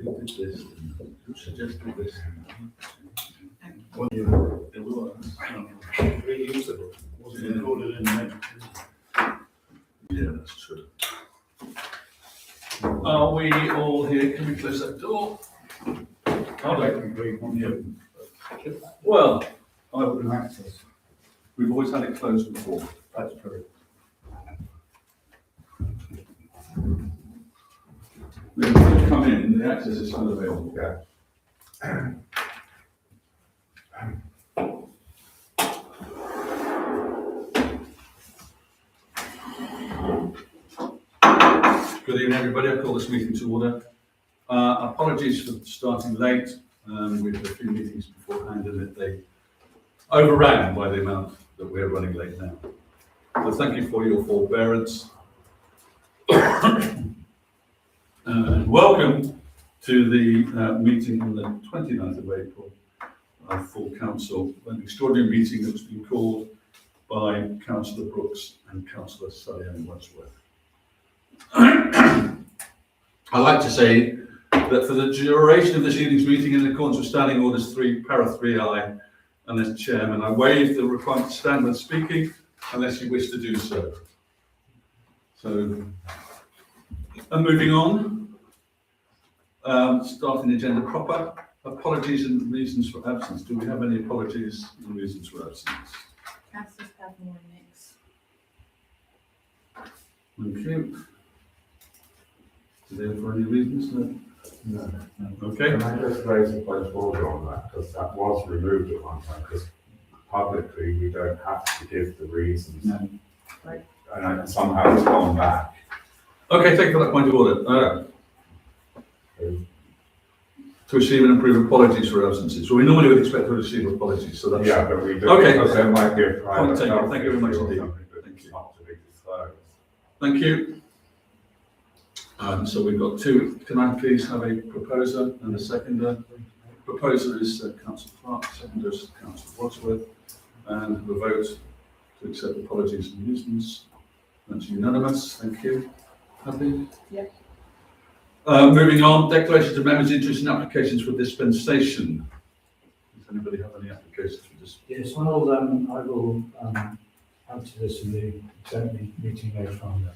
who did this? Who suggested this? Well, It was. reusable, wasn't included in there. Yeah, that's true. Are we all here? Can we close that door? I don't agree on the Well, open access, we've always had it closed before. that's true. When you come in, the access is still available. Yeah. Good evening, everybody. I call this meeting to order. Apologies for starting late. We had a few meetings beforehand and they overran by the amount that we're running late now. So thank you for your forbearance. And welcome to the meeting on the 29th of April, full council, an extraordinary meeting that's been called by Councillor Brooks and Councillor Sally-Ann Wordsworth. I'd like to say that for the duration of this evening's meeting, in accordance with Standing Orders 3, para 3I, and as chairman, I waive the requirement to stand when speaking, unless you wish to do so. So, and moving on, starting the agenda proper, apologies and reasons for absence. Do we have any apologies and reasons for absence? Councillor Padmore next. Thank you. Is there for any reasons? No. Okay. Can I just raise a point of order on that, because that was removed at one time, because publicly we don't have to give the reasons. No. Right. And somehow it's gone back. Okay, thank you for that point of order. To receive and approve apologies for absences. So we normally would expect to receive apologies, so that's. Yeah, but we do, Okay. because there might be a private. Point taken. health Thank you very much issue or indeed. something that's Thank you. not to be disclosed. Thank you. So we've got two. Can I please have a proposer and a seconder? Proposer is Councillor Clark, seconder is Councillor Wadsworth, and the vote to accept apologies and reasons. That's unanimous. Thank you. Happy? Yep. Moving on, declarations of members' interest in applications for dispensation. Does anybody have any applications for this? Yes, I will add to this in the executive meeting later on.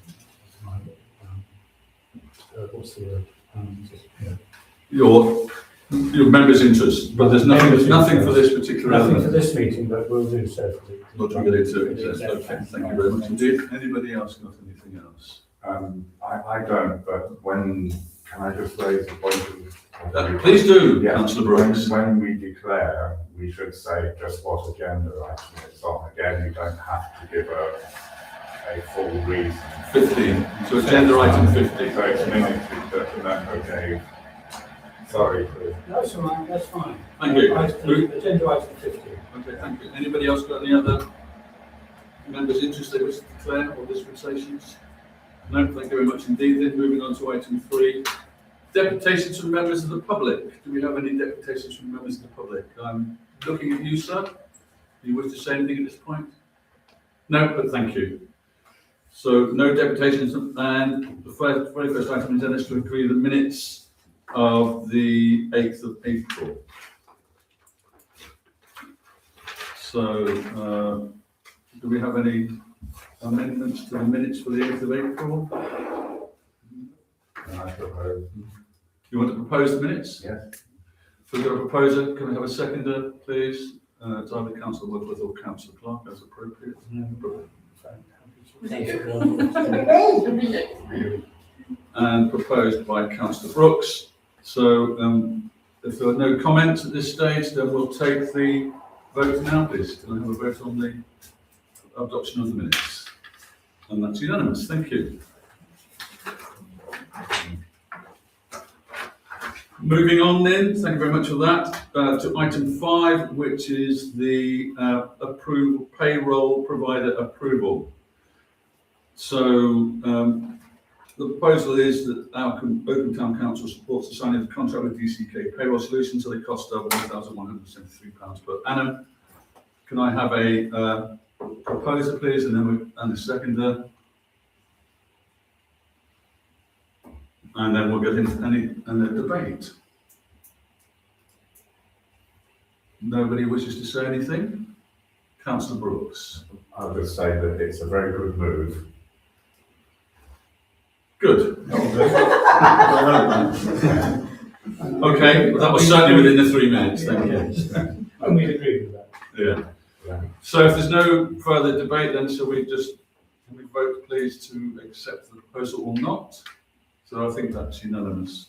What's the word? Your members' interest, but there's nothing for this particular Nothing element. for this meeting, but we'll do so for the. Not to get into it, yes, okay, thank you very much indeed. Anybody else got anything else? I don't, but can I just raise a point of? Please do, Yeah, Councillor Brooks. when we declare, we should say just what agenda item it's on. Again, you don't have to give a full reason. 15, so agenda item 50. So it's limited that the member gave. Sorry. That's all right, that's fine. Thank you. Agenda item 50. Okay, thank you. Anybody else got any other members' interest they wish to declare or dispensations? No, thank you very much indeed. Then moving on to item 3, deputations from members of the public. Do we have any deputations from members of the public? I'm looking at you, sir. Do you wish to say anything at this point? No, but thank you. So no deputations, and the very first item is then is to agree the minutes of the 8th of April. So, do we have any amendments to the minutes for the 8th of April? I propose. You want to propose the minutes? Yes. So we've got a proposer. Can we have a seconder, please? It's either Councillor Woodworth or Councillor Clark, as appropriate. And proposed by Councillor Brooks. So if there are no comments at this stage, then we'll take the vote now, please. Can I have a vote on the adoption of the minutes? And that's unanimous. Thank you. Moving on then, thank you very much for that, to item 5, which is the approval, payroll provider approval. So the proposal is that our Oakham Town Council supports the signing of the contract with DCK Payroll Solutions at a cost of £1,173 per annum. Can I have a proposer, please, and a seconder? And then we'll get into the debate. Nobody wishes to say anything? Councillor Brooks. I'll just say that it's a very good move. Good. Okay, that was certainly within the 3 minutes, thank you. And we agree with that. Yeah. Yeah. So if there's no further debate, then shall we just, can we vote please to accept the proposal or not? So I think that's unanimous.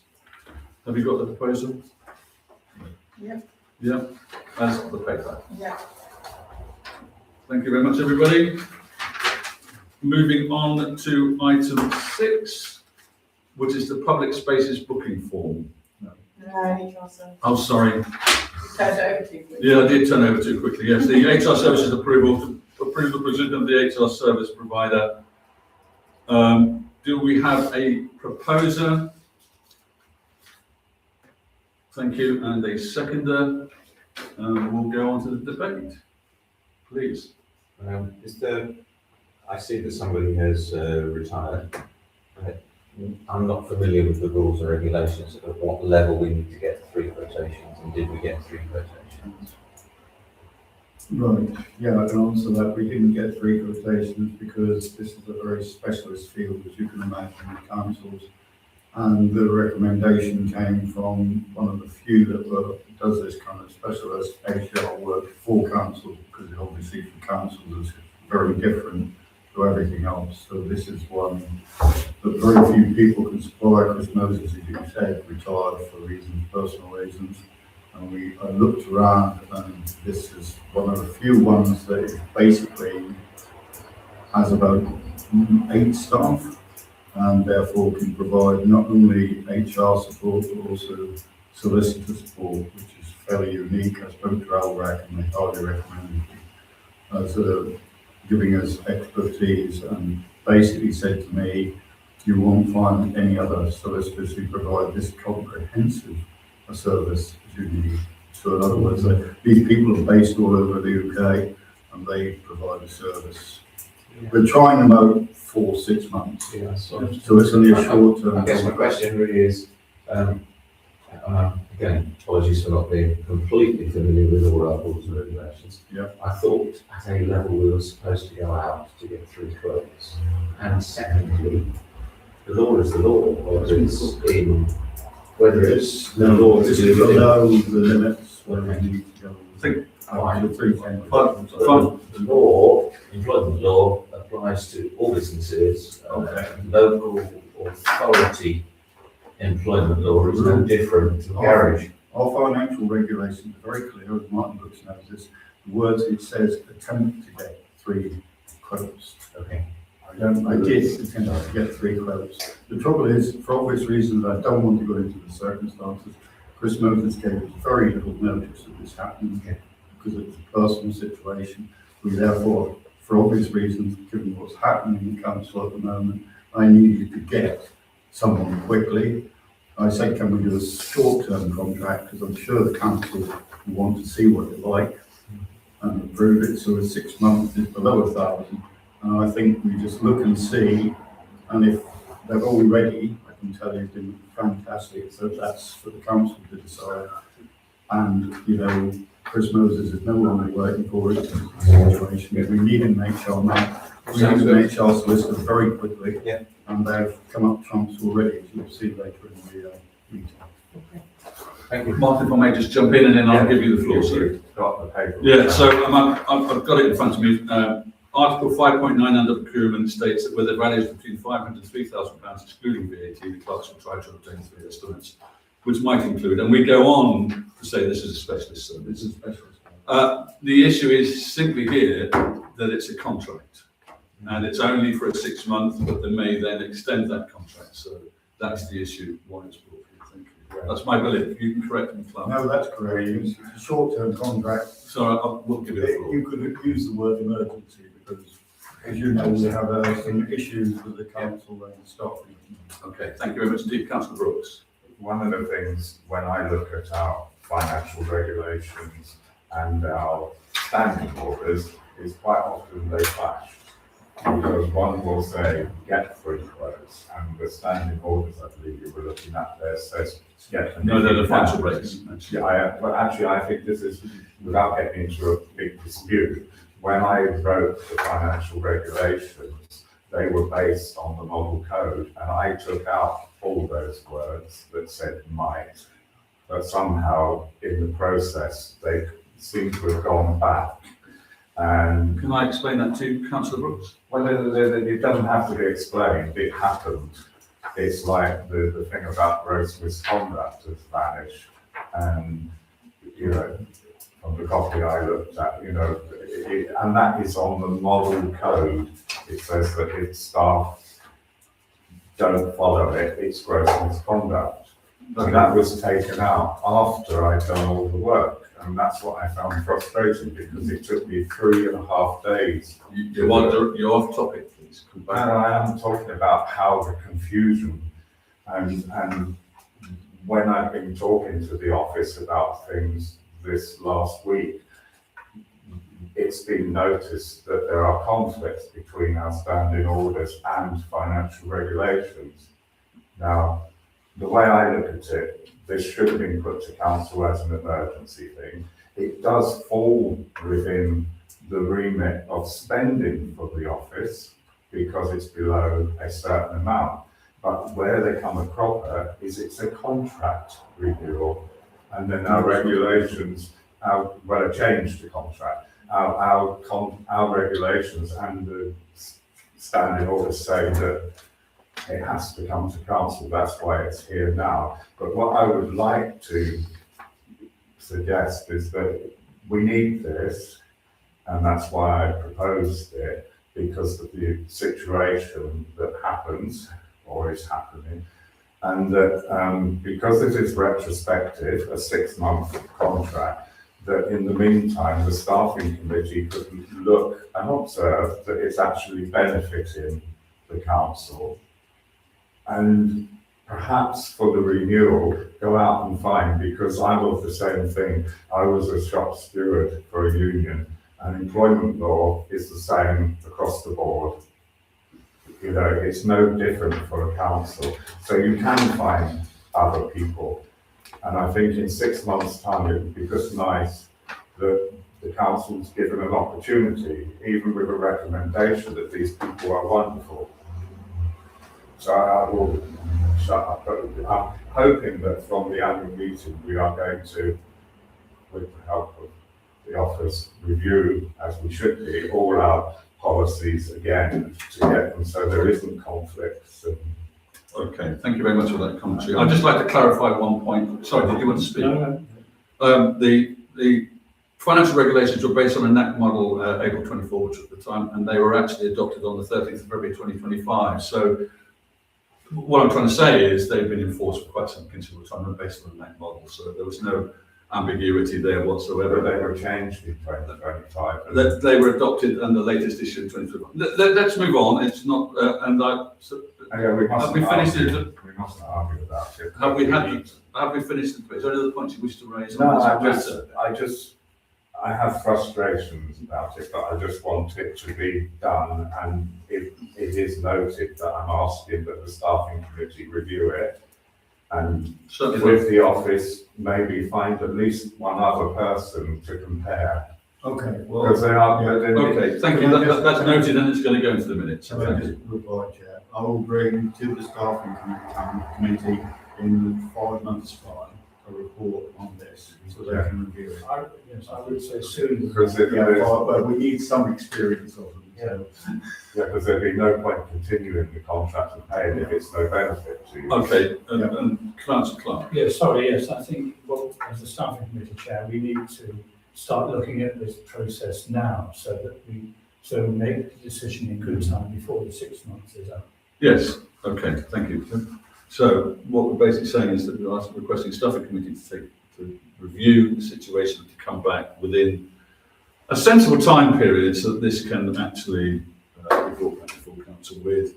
Have you got the proposal? Yep. Yeah, as the paper. Yeah. Thank you very much, everybody. Moving on to item 6, which is the public spaces booking form. No, HR service. Oh, sorry. Turned it over to you. Yeah, I did turn over too quickly. Yes, the HR services approval to approve the provision of the HR service provider. Do we have a proposer? Thank you, and a seconder. We'll go on to the debate. Please. I see that somebody has retired. I'm not familiar with the rules and regulations at what level we need to get 3 quotations, and did we get 3 quotations? Right, yeah, I can answer that. We didn't get 3 quotations because this is a very specialist field, as you can imagine, with councils. And the recommendation came from one of the few that does this kind of specialist HR work for councils, because it obviously for councils is very different to everything else. So this is one that very few people can supply. Chris Moses, as you said, retired for reasons, personal reasons. And I looked around, and this is one of the few ones that is basically has about 8 staff, and therefore can provide not only HR support but also solicitor support, which is fairly unique. I spoke to Alrac and they highly recommended it as giving us expertise, and basically said to me, you won't find any other solicitors who provide this comprehensive a service as you need. So in other words, these people are based all over the UK and they provide a service. We're trying them out for 6 months. Yeah, So it's only a short term. I guess my question really is, again, apologies for not being completely familiar with all our rules and regulations. Yeah. I thought at a level we were supposed to go out to get 3 quotes. And secondly, the law is the law, whether it's the law to This do is with below the limits where we need to go. I think Fine. the law, employment law, applies to all businesses. Okay. Local authority employment law is no different to garage. Our financial regulations are very clear, as Martin Brooks knows this. The words it says attempt to get 3 quotes. Okay. I did attempt to get 3 quotes. The trouble is, for obvious reasons, I don't want to go into the circumstances. Chris Moses gave us very little notice of this happening because it's a personal situation. We therefore, for obvious reasons, given what's happening in the council at the moment, I needed to get someone quickly. I said, can we do a short-term contract? Because I'm sure the council will want to see what it's like and approve it. So 6 months is below 1,000. And I think we just look and see, and if they're already, I can tell you, been fantastic. So that's for the council to decide. And, you know, Chris Moses is no longer working for us in this situation. We need an HR man. We need an HR solicitor very quickly. Yeah. And they've come up trumps already, as you'll see later in the meeting. Thank you. Martin, if I may just jump in and then I'll give you the floor, sorry. Got the paper. Yeah, so I've got it in front of me. Article 5.9 under procurement states that where the value is between £500 and £3,000 excluding VAT, the clerks will try to obtain 3 estimates, which might include, and we go on to say this is a specialist service. This is specialist. The issue is simply here that it's a contract, and it's only for a 6 month, but they may then extend that contract. So that's the issue why it's brought here. Thank you. That's my belief. You can correct me, Clark. No, that's correct. It's a short-term contract. So I will give you the floor. You could use the word emergency because, as you know, we have some issues with the council and staffing. Okay, thank you very much indeed, Councillor Brooks. One of the things when I look at our financial regulations and our standing orders is quite often they clash. Because one will say, get 3 quotes, and the standing orders, I believe you were looking at there, says, get. No, they're the financial rates. Yeah, well, actually, I think this is, without getting into a big dispute, when I wrote the financial regulations, they were based on the model code, and I took out all those words that said might. But somehow, in the process, they seem to have gone back. And, Can I explain that to Councillor Brooks? well, it doesn't have to be explained, it happened. It's like the thing about gross misconduct has vanished. And, you know, from the copy I looked at, you know, and that is on the model code. It says that if staff don't follow it, it's gross misconduct. And that was taken out after I'd done all the work. And that's what I found frustrating, because it took me 3.5 days. You're off topic, please. Come And back. I am talking about how the confusion and when I've been talking to the office about things this last week, it's been noticed that there are conflicts between our standing orders and financial regulations. Now, the way I look at it, this should have been put to council as an emergency thing. It does fall within the remit of spending for the office because it's below a certain amount. But where they come a cropper is it's a contract renewal. And then our regulations, a change to contract. Our regulations and the standing orders say that it has to come to council, that's why it's here now. But what I would like to suggest is that we need this, and that's why I proposed it, because of the situation that happens, or is happening, and that because it is retrospective, a 6-month contract, that in the meantime, the staffing committee could look and observe that it's actually benefiting the council. And perhaps for the renewal, go out and find, because I was the same thing. I was a shop steward for a union, and employment law is the same across the board. You know, it's no different for a council. So you can find other people. And I think in 6 months' time, it would be just nice that the council's given an opportunity, even with a recommendation that these people are wonderful. So I will shut up, but I'm hoping that from the annual meeting, we are going to, with the help of the office, review, as we should be, all our policies again to get them so there isn't conflicts. And Okay, thank you very much for that commentary. I'd just like to clarify one point. Sorry, did you want to speak? No. The financial regulations were based on a NAC model, April 24, which was at the time, and they were actually adopted on the 13th of February 2025. So what I'm trying to say is they've been enforced for quite some considerable time and based on a NAC model. So there was no ambiguity there whatsoever. they were changed in 2025. They were adopted and the latest issue in 2021. Let's move on. It's not, Yeah, we have we finished it? We mustn't argue about it. Have we finished the debate? Is there any other points you wish to raise? No, on this matter? I have frustrations about it, but I just want it to be done, and it is noted that I'm asking that the staffing committee review it, and Certainly. with the office, maybe find at least one other person to compare. Okay, well. Because they are, Okay, thank you. That's noted and it's going to go into the minutes. So I just reply, Chair. I will bring to the staffing committee in 5 months' time a report on this, so they can review it. Yes, I would say soon. because it Yeah, is, but we need some experience of them, so. yeah, because there'd be no point continuing the contract and paying if it's no benefit to you. Okay, and Councillor Clark. Yes, sorry, yes, I think, well, as the staffing committee chair, we need to start looking at this process now so that we make the decision in good time before the 6 months is up. Yes, okay, thank you. So what we're basically saying is that we're requesting staffing committee to review the situation, to come back within a sensible time period so that this can actually be brought back to full council with,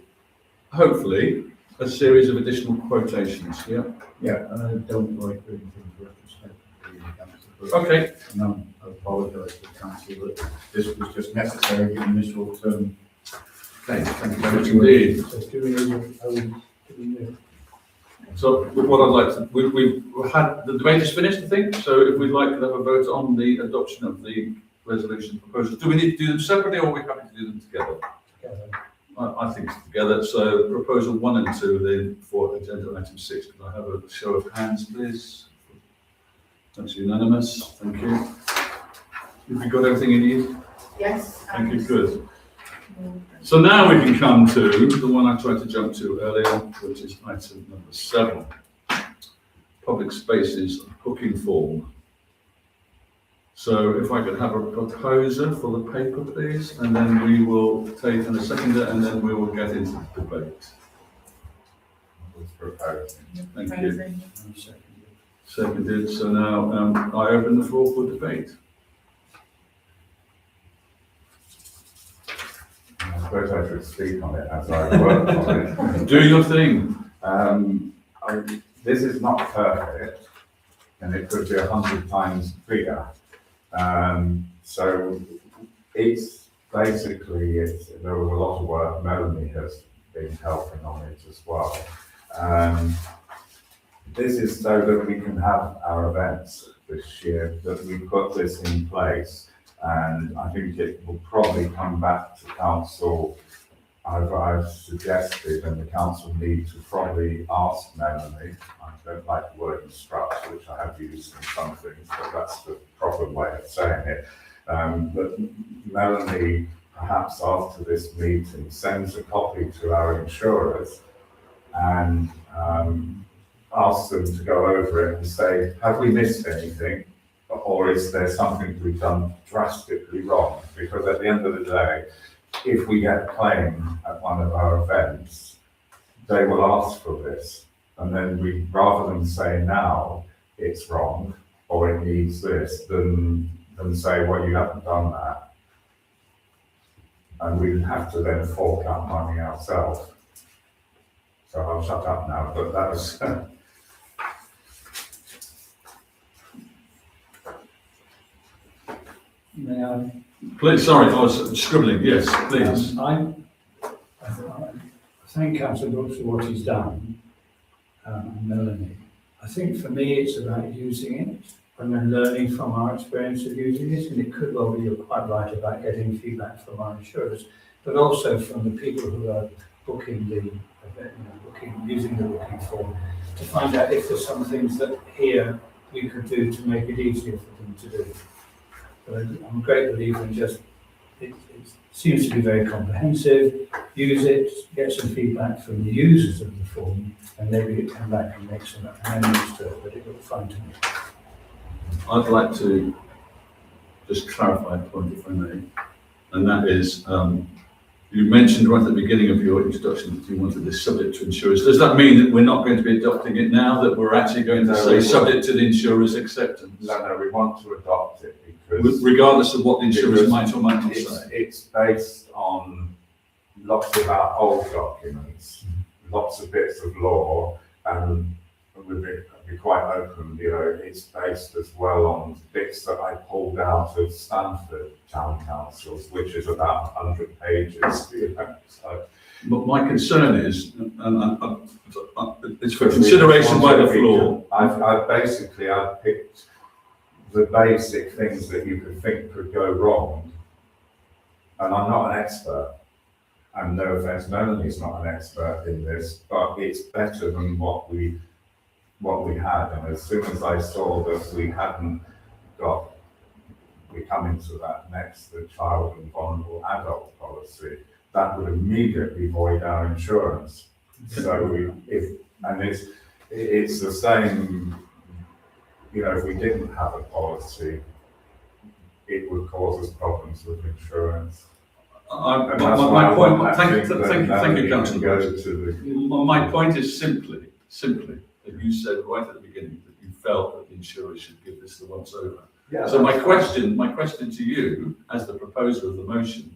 hopefully, a series of additional quotations, yeah? Yeah, and I don't like doing things retrospectively. Okay, And I apologise to the council that this was just necessary given the short term Okay, thank you very much indeed. So do we need, do we need? So what I'd like to, we've had, the debate is finished, I think, so if we'd like to have a vote on the adoption of the resolution proposals, do we need to do them separately or are we happy to do them together? Together. I think it's together, so proposal 1 and 2 then for agenda item 6, can I have a show of hands, please? That's unanimous, thank you. Have you got everything you need? Yes. Thank you, good. So now we can come to the one I tried to jump to earlier, which is item number 7. Public spaces booking form. So if I could have a proposer for the paper, please, and then we will take and a seconder, and then we will get into the debate. Was proposed. Thank you. Amazing. Seconded. So now I open the floor for debate. I suppose I should speak on it as I work on it. Do your thing. This is not perfect, and it could be 100 times bigger. So it's basically, there was a lot of work. Melanie has been helping on it as well. This is so that we can have our events this year, that we put this in place. And I think it will probably come back to council. I've suggested, and the council need to probably ask Melanie, I don't like the word instruct, which I have used in some things, but that's the proper way of saying it. But Melanie, perhaps after this meeting, sends a copy to our insurers and asks them to go over it and say, have we missed anything? Or is there something we've done drastically wrong? Because at the end of the day, if we get a claim at one of our events, they will ask for this. And then we, rather than say now it's wrong or it needs this, than say, well, you haven't done that. And we'd have to then fork out money ourselves. So I'll shut up now, but that was. May I? Please, sorry, I was scribbling. Yes, please. I thank Councillor Brooks for what he's done, and Melanie. I think for me it's about using it and then learning from our experience of using it, and it could well be, you're quite right about getting feedback from our insurers, but also from the people who are booking the event, using the booking form, to find out if there's some things that here we could do to make it easier for them to do. But I'm a great believer in just, it seems to be very comprehensive, use it, get some feedback from the users of the form, and maybe come back and make some amendments to it, but it looked fine to me. I'd like to just clarify a point, if I may, and that is, you mentioned right at the beginning of your introduction that you wanted this subject to insurers. Does that mean that we're not going to be adopting it now, that we're actually going to say subject to the insurer's acceptance? No, we want to adopt it because Regardless of what the insurers might or might not say. it's based on lots of our old documents, lots of bits of law, and we'll be quite open, it's based as well on bits that I pulled out of Stanford Town Councils, which is about 100 pages, so. But my concern is, and it's for consideration by the floor. I've picked the basic things that you could think could go wrong, and I'm not an expert, and no offence, Melanie's not an expert in this, but it's better than what we had, and as soon as I saw that we come into that next, the child and vulnerable adult policy, that would immediately void our insurance. So it's the same, if we didn't have a policy, it would cause us problems with insurance. My point, thank you, Councillor. My point is simply that you said right at the beginning that you felt that the insurers should give this the once over. Yeah, so my question to you, as the proposer of the motion,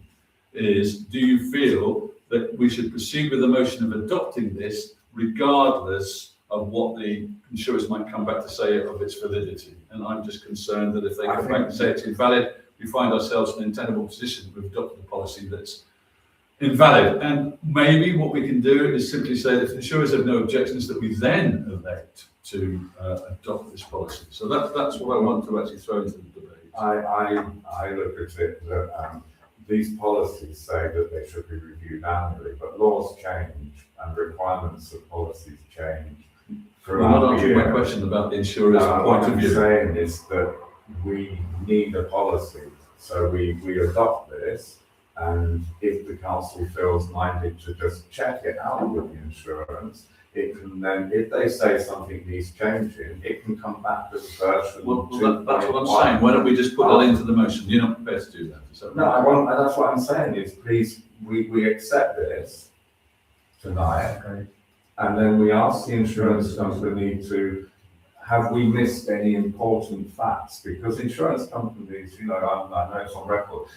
is: do you feel that we should proceed with the motion of adopting this, regardless of what the insurers might come back to say of its validity? And I'm just concerned that if they come back and say it's invalid, we find ourselves in an untenable position. We've adopted a policy that's invalid. And maybe what we can do is simply say that if insurers have no objections, that we then elect to adopt this policy. So that's what I want to actually throw into the debate. I look at it that these policies say that they should be reviewed annually, but laws change and requirements of policies change You're throughout not the answering my year. question about the insurer's What point of I'm view. saying is that we need a policy, so we adopt this, and if the council feels minded to just check it out with the insurance, it can then, if they say something needs changing, it can come back as a version Well, 2.1. that's what I'm saying. Why don't we just put that into the motion? You're not prepared to do that, is that No, right? that's what I'm saying is, please, we accept this tonight, and then we ask the insurance company to, have we missed any important facts? Because insurance companies, I know it's on record,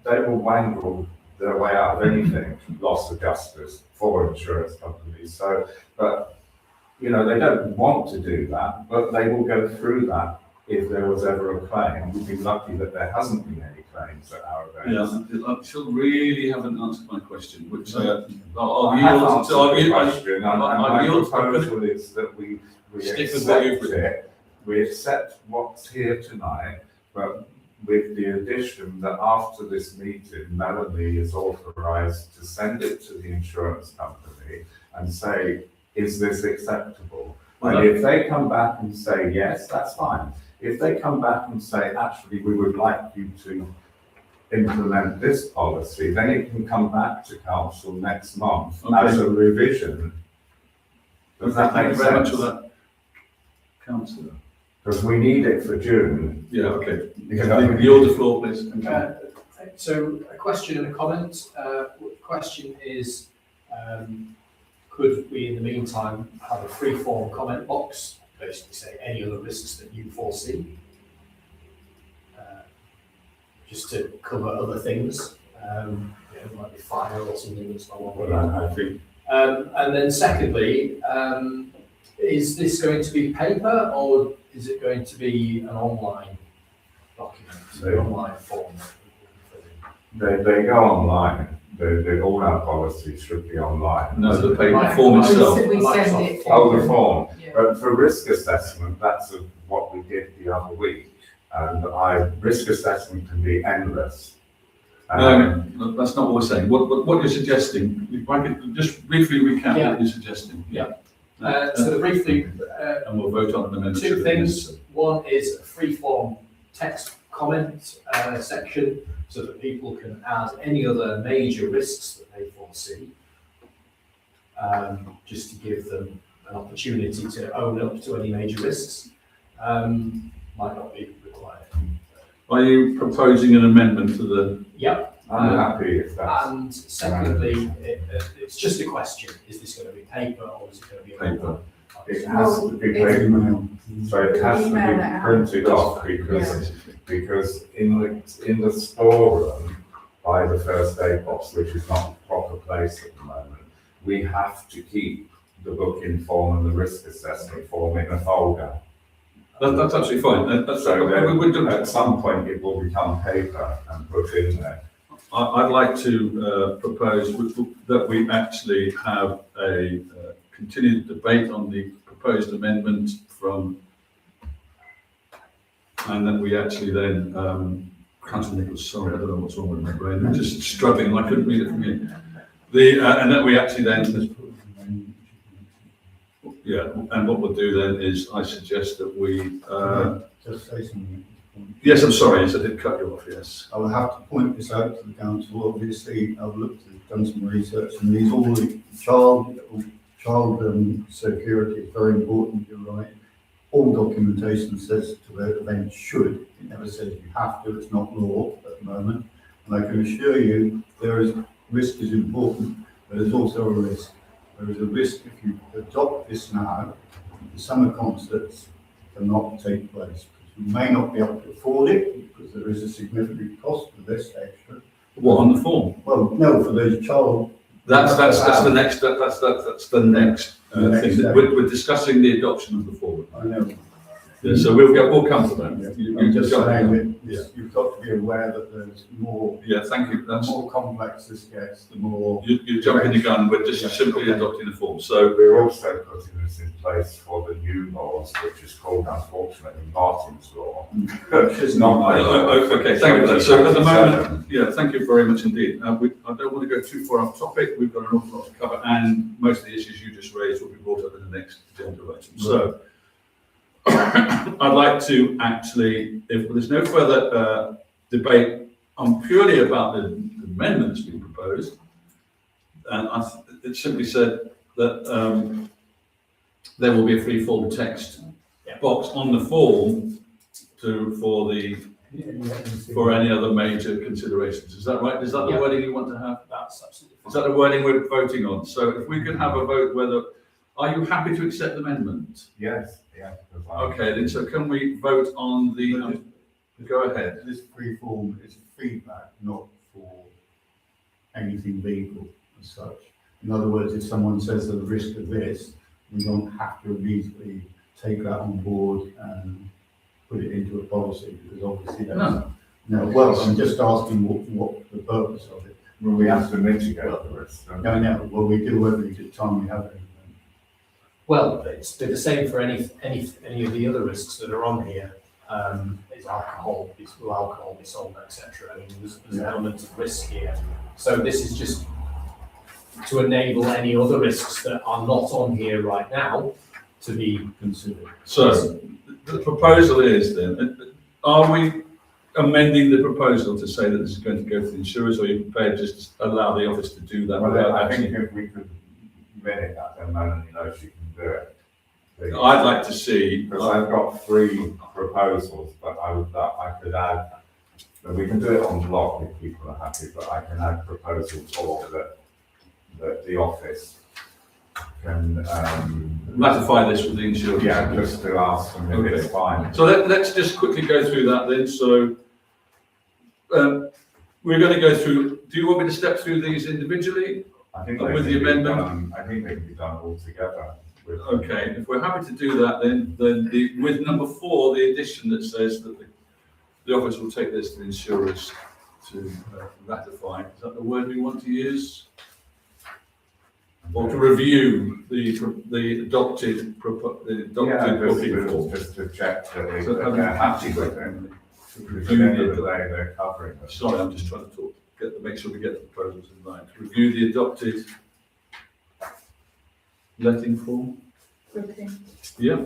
they will wangle their way out of anything, loss adjusters for insurance companies. So, but, they don't want to do that, but they will go through that if there was ever a claim. We've been lucky that there hasn't been any claims at our events. Yeah, I still really haven't answered my question, which I I'll have yield answered to, I'll the yield, question, and I'll my yield- I'm gonna- proposal is that we Stick with what you've accept it. We accept what's here tonight, but with the addition that after this meeting, Melanie is authorised to send it to the insurance company and say, is this acceptable? Well, And if they come back and say, yes, that's fine. If they come back and say, actually, we would like you to implement this policy, then it can come back to council next month as a revision. Does that Thank make you very much for sense? that, councillor. Because we need it for June. Yeah, okay. Because Yield the floor, please. Thank you. So a question and a comment. Question is, could we in the meantime have a free-form comment box, basically say any other risks that you foresee? Just to cover other things, it might be fire or something that's not one. Well, I think And then secondly, is this going to be paper or is it going to be an online document, an online form? they go online. All our policies should be online. No, the paper Right. form Oh, itself. We send it. Oh, the form. Yeah. But for risk assessment, that's what we did the other week. And risk assessment can be endless. No, that's not what we're saying. What you're suggesting, if I could just briefly recap Yeah. what you're suggesting. Yeah. So briefly, And we'll vote on the amendment. two things. One is a free-form text comment section so that people can add any other major risks that they foresee. Just to give them an opportunity to own up to any major risks. Might not be required. Are you proposing an amendment to the? Yep. I'm happy if that's. And secondly, it's just a question, is this going to be paper or is it going to be? Paper. It has to be Well, paper, Email. so it has to Email it be out. printed off because in the storeroom by the first aid box, which is not the proper place at the moment, we have to keep the booking form and the risk assessment form in a folder. That's absolutely fine. That's, So we're at some point it will become paper and put in there. I'd like to propose that we actually have a continued debate on the proposed amendment and that we actually then, Councillor Nichols, sorry, I don't know what's wrong with my brain, I'm just struggling and I couldn't read it from here. And that we actually then, yeah, and what we'll do then is I suggest that we, Just say something. yes, I'm sorry, yes, I did cut you off, yes. I will have to point this out to the council. Obviously, I've done some research, and these all the child security is very important. You're right. All documentation says to the event should. It never says you have to. It's not law at the moment. And I can assure you, risk is important, but there's also a risk. There is a risk if you adopt this now, the summer concerts cannot take place. We may not be able to afford it because there is a significant cost for this extra. What, on the form? Well, no, for those child. That's the next, that's the next The next thing. step. We're discussing the adoption of the form. I know. Yeah, so we'll come to that. I'm just jump saying in. that you've got to be aware that there's more, Yeah, thank you. the That's, more complex this gets, the more. you're jumping the gun. We're just Yeah, simply okay. adopting the form. So, We're also putting this in place for the new laws, which is called unfortunately Martin's Law. It's not my law. okay, thank you for that. So at the moment, yeah, thank you very much indeed. I don't want to go too far off topic. We've got an awful lot to cover, and most of the issues you just raised will be brought up in the next agenda item. So I'd like to actually, if there's no further debate on purely about the amendment that's been proposed, and it simply said that there will be a free-form text box on the form for any other major considerations. Is that right? Is that the Yeah. wording you want to have? That's absolutely fine. Is that the wording we're voting on? So if we could have a vote whether, are you happy to accept the amendment? Yes, yeah. because Okay, then so can we vote on the, go ahead. This free form is feedback, not for anything legal as such. In other words, if someone says there's a risk of this, we don't have to immediately take that on board and put it into a policy, because obviously that's. No. No, well, I'm just asking what the purpose of it. Well, we have to mitigate the risk. don't we? No, no, well, we do every time we have it. Well, it's the same for any of the other risks that are on here. Is alcohol, will alcohol be sold, etc. I mean, there's an element of risk here. So this is just to enable any other risks that are not on here right now to be considered. So the proposal is then, are we amending the proposal to say that this is going to go to the insurers, or are you prepared just to allow the office to do that? Well, without I think actually- if we could minute that, then Melanie knows she can do it. I'd like to see, Because I've got 3 proposals, but I could add, and we can do it on block if people are happy, but I can add proposals for that the office can, ratify this with the insurers. yeah, just to ask them if it's fine. So let's just quickly go through that then. So we're going to go through, do you want me to step through these individually? I think With they the can be amendment? done- I think they can be done all together. Okay, if we're happy to do that, then with number 4, the addition that says that the office will take this to the insurers to ratify. Is that the word we want to use? Or to review the adopted Yeah, booking form? just to check that So they're happy with it. To At review the end of the the, day, they're covering it. sorry, I'm just trying to talk, make sure we get the proposals in line. To review the adopted letting form. Okay. Yeah.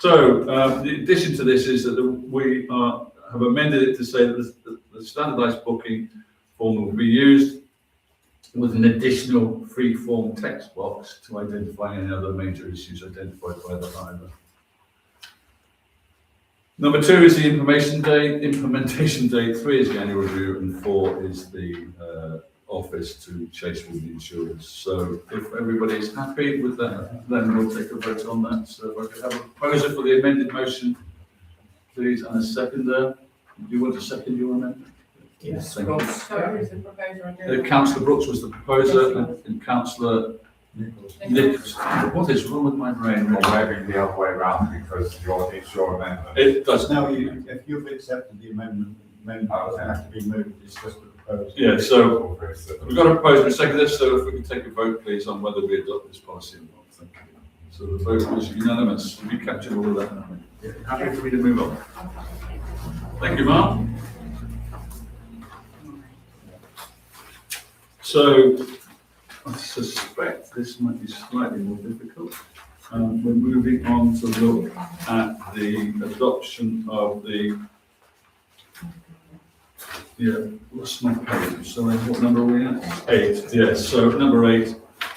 So the addition to this is that we have amended it to say that the standardised booking form will be used with an additional free-form text box to identify any other major issues identified by the hiver. Number 2 is the implementation date. 3 is the annual review, and 4 is the office to chase with the insurers. So if everybody is happy with that, then we'll take a vote on that. So if I could have a proposer for the amended motion, please, and a seconder. Do you want to second your amendment? Yes. Thank you. So who's the proposer again? Councillor Brooks was the proposer, and Councillor Nichols. What is wrong with my brain? Or maybe the other way around, because it's your amendment. It does. Now, if you've accepted the amendment doesn't have to be moved, it's just a proposal. Yeah, so we've got a proposer and a seconder, so if we can take a vote, please, on whether we adopt this policy or not. Thank you. So the vote was unanimous. Have you captured all of that? Happy for me to move on? Thank you, Mark. So I suspect this might be slightly more difficult. We're moving on to look at the adoption of the, lost my page, so what number are we at? 8, yes, so number 8,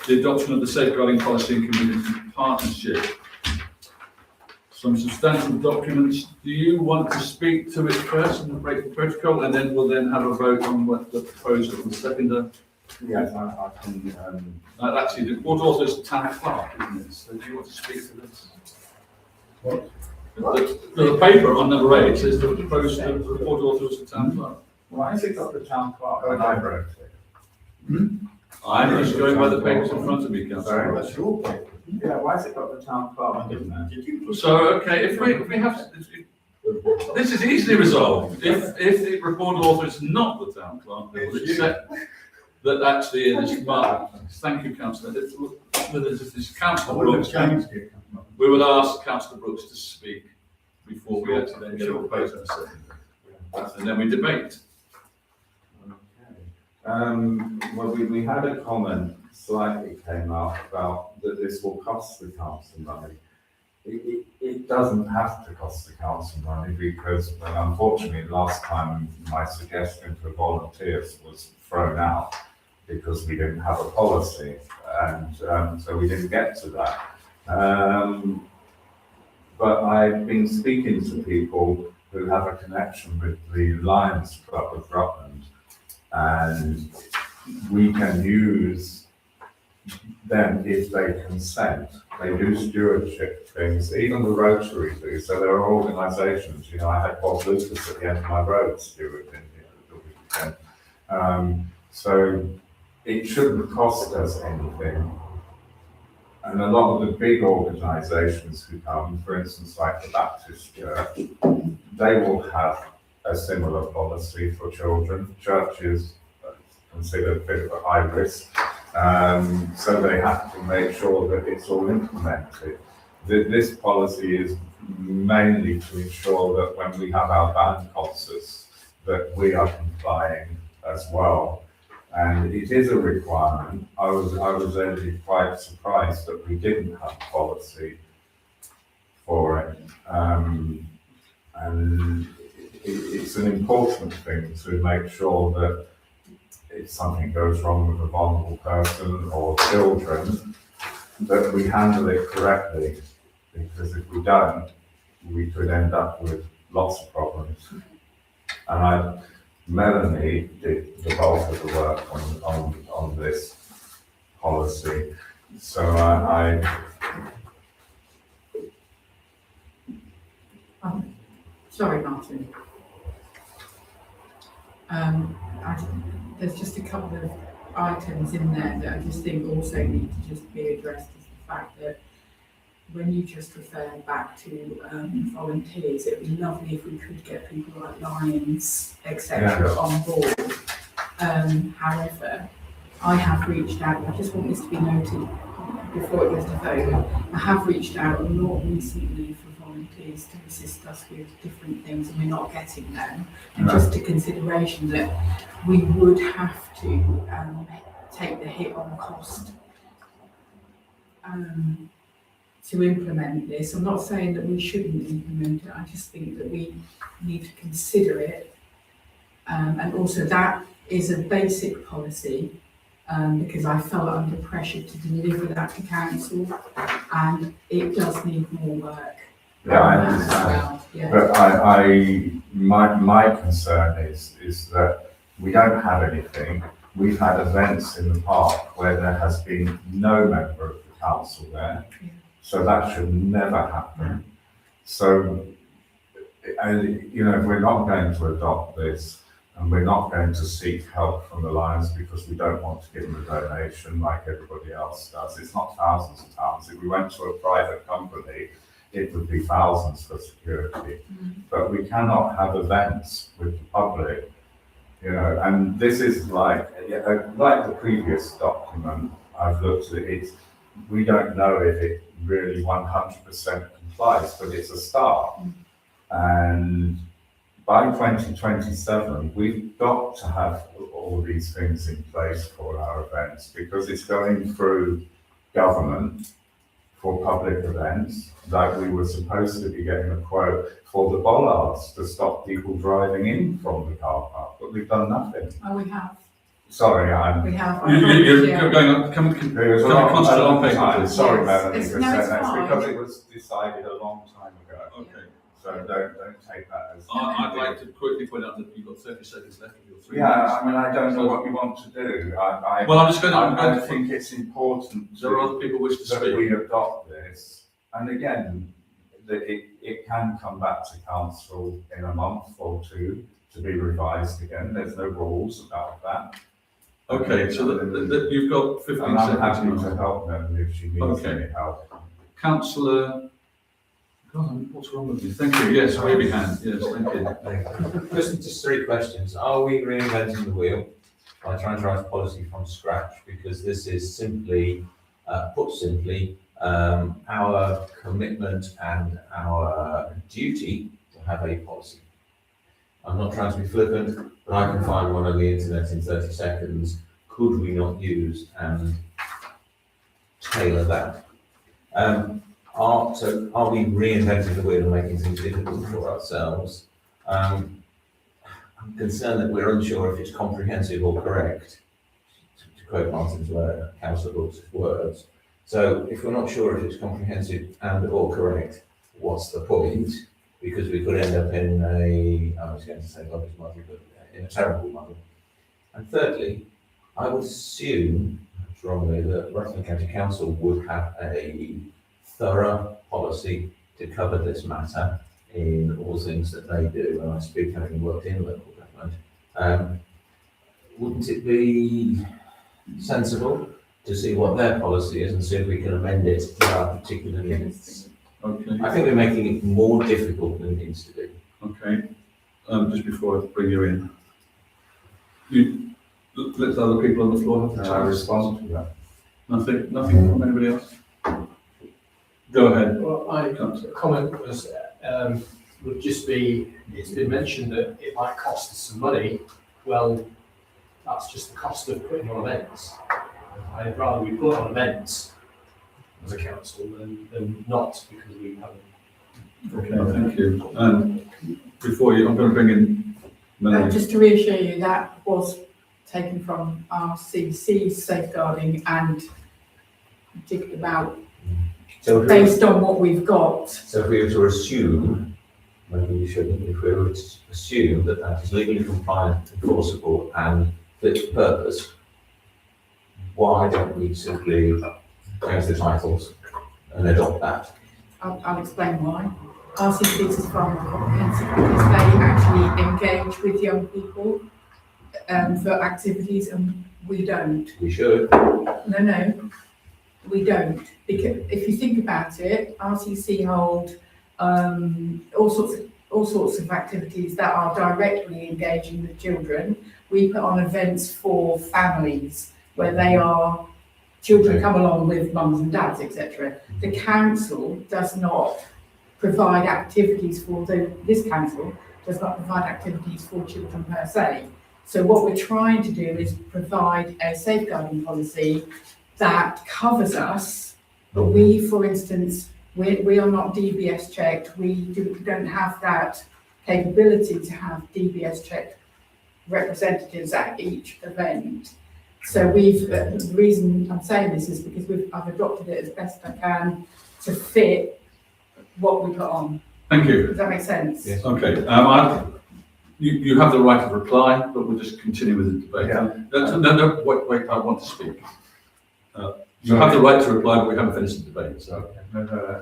the adoption of the safeguarding policy and community partnership. Some substantial documents. Do you want to speak to it first and break the protocol, and then we'll have a vote on what the proposer and the seconder? Yes, I can, Actually, the court author is town clerk, isn't it? So do you want to speak to this? What? The paper on number 8 says the proposer, the court author is the town clerk. why has it got the town clerk when I wrote it? I'm just going by the papers in front of me, Councillor. Sorry. That's your paper. Yeah, why has it got the town clerk in there? So, okay, if we have, this is easily resolved. If the report author is not the town clerk, we will accept that actually it is marked. Thank you, councillor. This councillor Brooks, we will ask councillor Brooks to speak before we actually then get a proposal and second. And then we debate. Well, we had a comment slightly came up about that this will cost the council money. It doesn't have to cost the council money because, well, unfortunately, last time my suggestion for volunteers was thrown out because we didn't have a policy, and so we didn't get to that. But I've been speaking to people who have a connection with the Lions Club of Rutland, and we can use them if they consent. They do stewardship things, even the Rotary do. So there are organisations, you know, I had Bob Lucas at the end of my road stewarding the weekend. So it shouldn't cost us anything. And a lot of the big organisations who come, for instance, like the Baptist Church, they will have a similar policy for children. Churches considered a bit of a high risk, so they have to make sure that it's all implemented. This policy is mainly to ensure that when we have our band concerts, that we are complying as well. And it is a requirement. I was actually quite surprised that we didn't have a policy for it. And it's an important thing to make sure that if something goes wrong with a vulnerable person or children, that we handle it correctly. Because if we don't, we could end up with lots of problems. And Melanie did the bulk of the work on this policy. So Sorry, Martin. There's just a couple of items in there that I just think also need to just be addressed, is the fact that when you just referred back to volunteers, it would be lovely if we could get people like Lions, etc. on board. However, I have reached out, I just want this to be noted before it goes to vote, I have reached out a lot recently for volunteers to assist us with different things, and we're not getting them. And just a consideration that we would have to take the hit on cost to implement this. I'm not saying that we shouldn't implement it, I just think that we need to consider it. And also that is a basic policy, because I felt under pressure to deliver that to council, and it does need more work. yeah, I understand. Yeah. But my concern is that we don't have anything. We've had events in the park where there has been no member of the council there. Yeah. So that should never happen. So, and you know, if we're not going to adopt this, and we're not going to seek help from the Lions because we don't want to give them a donation like everybody else does. It's not thousands of pounds. If we went to a private company, it would be thousands for security. But we cannot have events with the public, you know, and this is like the previous document I've looked at it, we don't know if it really 100% complies, but it's a start. And by 2027, we've got to have all these things in place for our events, because it's going through government for public events. Like we were supposed to be getting a quote for the bollards to stop people driving in from the car park, but we've done nothing. Oh, we have. Sorry, We have. You're going on, come it was a concentrate on long paper, time. please. Sorry, Yes, Melanie, it's- for no, saying it's that, fine. because it was decided a long time ago. Okay. So don't take that as. I'd like to quickly point out that you've got 30 seconds left of your 3 Yeah, minutes. I mean, I don't know what you want to do. Well, I'm just going I to, think it's important there are other people who wish to that speak. we adopt this. And again, that it can come back to council in a month or two to be revised again. There's no rules about that. Okay, so that you've got 15 And I'm happy seconds. to help them if she needs Okay. any help. Councillor, God, what's wrong with you? Thank you, yes, wavy hand, yes, thank you. Just three questions. Are we reinventing the wheel by trying to write policy from scratch? Because this is simply, put simply, our commitment and our duty to have a policy. I'm not trying to be flippant, but I can find one on the internet in 30 seconds. Could we not use and tailor that? Are we reinventing the wheel and making things difficult for ourselves? I'm concerned that we're unsure if it's comprehensive or correct, to quote Martin's word, Councillor Brooks' words. So if we're not sure if it's comprehensive and or correct, what's the point? Because we could end up in I was going to say lobby's muddle, but in a terrible muddle. And thirdly, I would assume strongly that Rutland County Council would have a thorough policy to cover this matter in all things that they do, and I speak having worked in local government. Wouldn't it be sensible to see what their policy is and see if we can amend it to our particular needs? Okay, I think we're making it more difficult than it needs to be. okay. Just before I bring you in, let other people on the floor have the Can I chance. respond to that? Nothing from anybody else? Go ahead. Well, my Councillor. comment was, would just be, it's been mentioned that it might cost us some money. Well, that's just the cost of putting on events. I'd rather we put on events as a council than not, because we haven't. Okay, thank you. Before you, I'm going to bring in Melanie. Just to reassure you, that was taken from our CBC's safeguarding and jigged about So if we, based on what we've got. so if we were to assume, maybe we shouldn't, if we were to assume that that is legally compliant, enforceable and fit for purpose, why don't we simply change the titles and adopt that? I'll explain why. RCCs is far more comprehensive because they actually engage with young people for activities and we don't. We should. No, we don't. Because if you think about it, RCC hold all sorts of activities that are directly engaging with children. We put on events for families where they are, children come along with mums and dads, etc. The council does not provide activities for this council does not provide activities for children per se. So what we're trying to do is provide a safeguarding policy that covers us, but we, for instance, we are not DBS checked. We don't have that capability to have DBS checked representatives at each event. So the reason I'm saying this is because I've adopted it as best I can to fit what we put on. Thank you. Does that make sense? Yes. Okay, you have the right of reply, but we'll just continue with the debate. Yeah. No, wait, I want to speak. You have the right to reply, but we haven't finished the debate, so.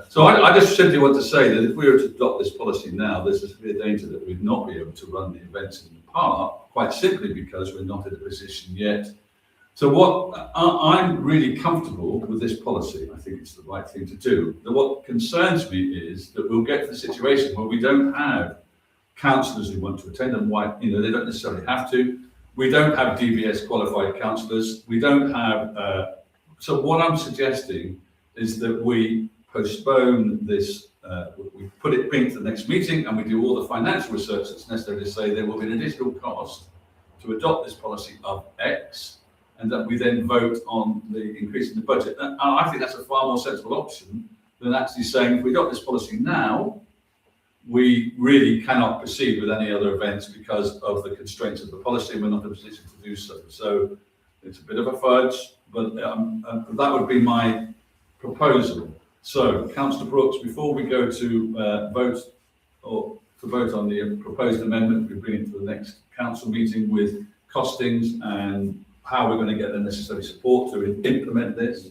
So I just simply want to say that if we were to adopt this policy now, there's a severe danger that we'd not be able to run the events in the park, quite simply because we're not in a position yet. So what I'm really comfortable with this policy. I think it's the right thing to do. What concerns me is that we'll get to the situation where we don't have councillors who want to attend, and why, they don't necessarily have to. We don't have DBS qualified councillors. We don't have. So what I'm suggesting is that we postpone this. We put it to the next meeting, and we do all the financial research that's necessary to say there will be an additional cost to adopt this policy of X, and that we then vote on the increase in the budget. And I think that's a far more sensible option than actually saying if we adopt this policy now, we really cannot proceed with any other events because of the constraints of the policy, and we're not in a position to do so. So it's a bit of a fudge, but that would be my proposal. So, Councillor Brooks, before we go to vote on the proposed amendment, we bring it to the next council meeting with costings and how we're going to get the necessary support to implement this.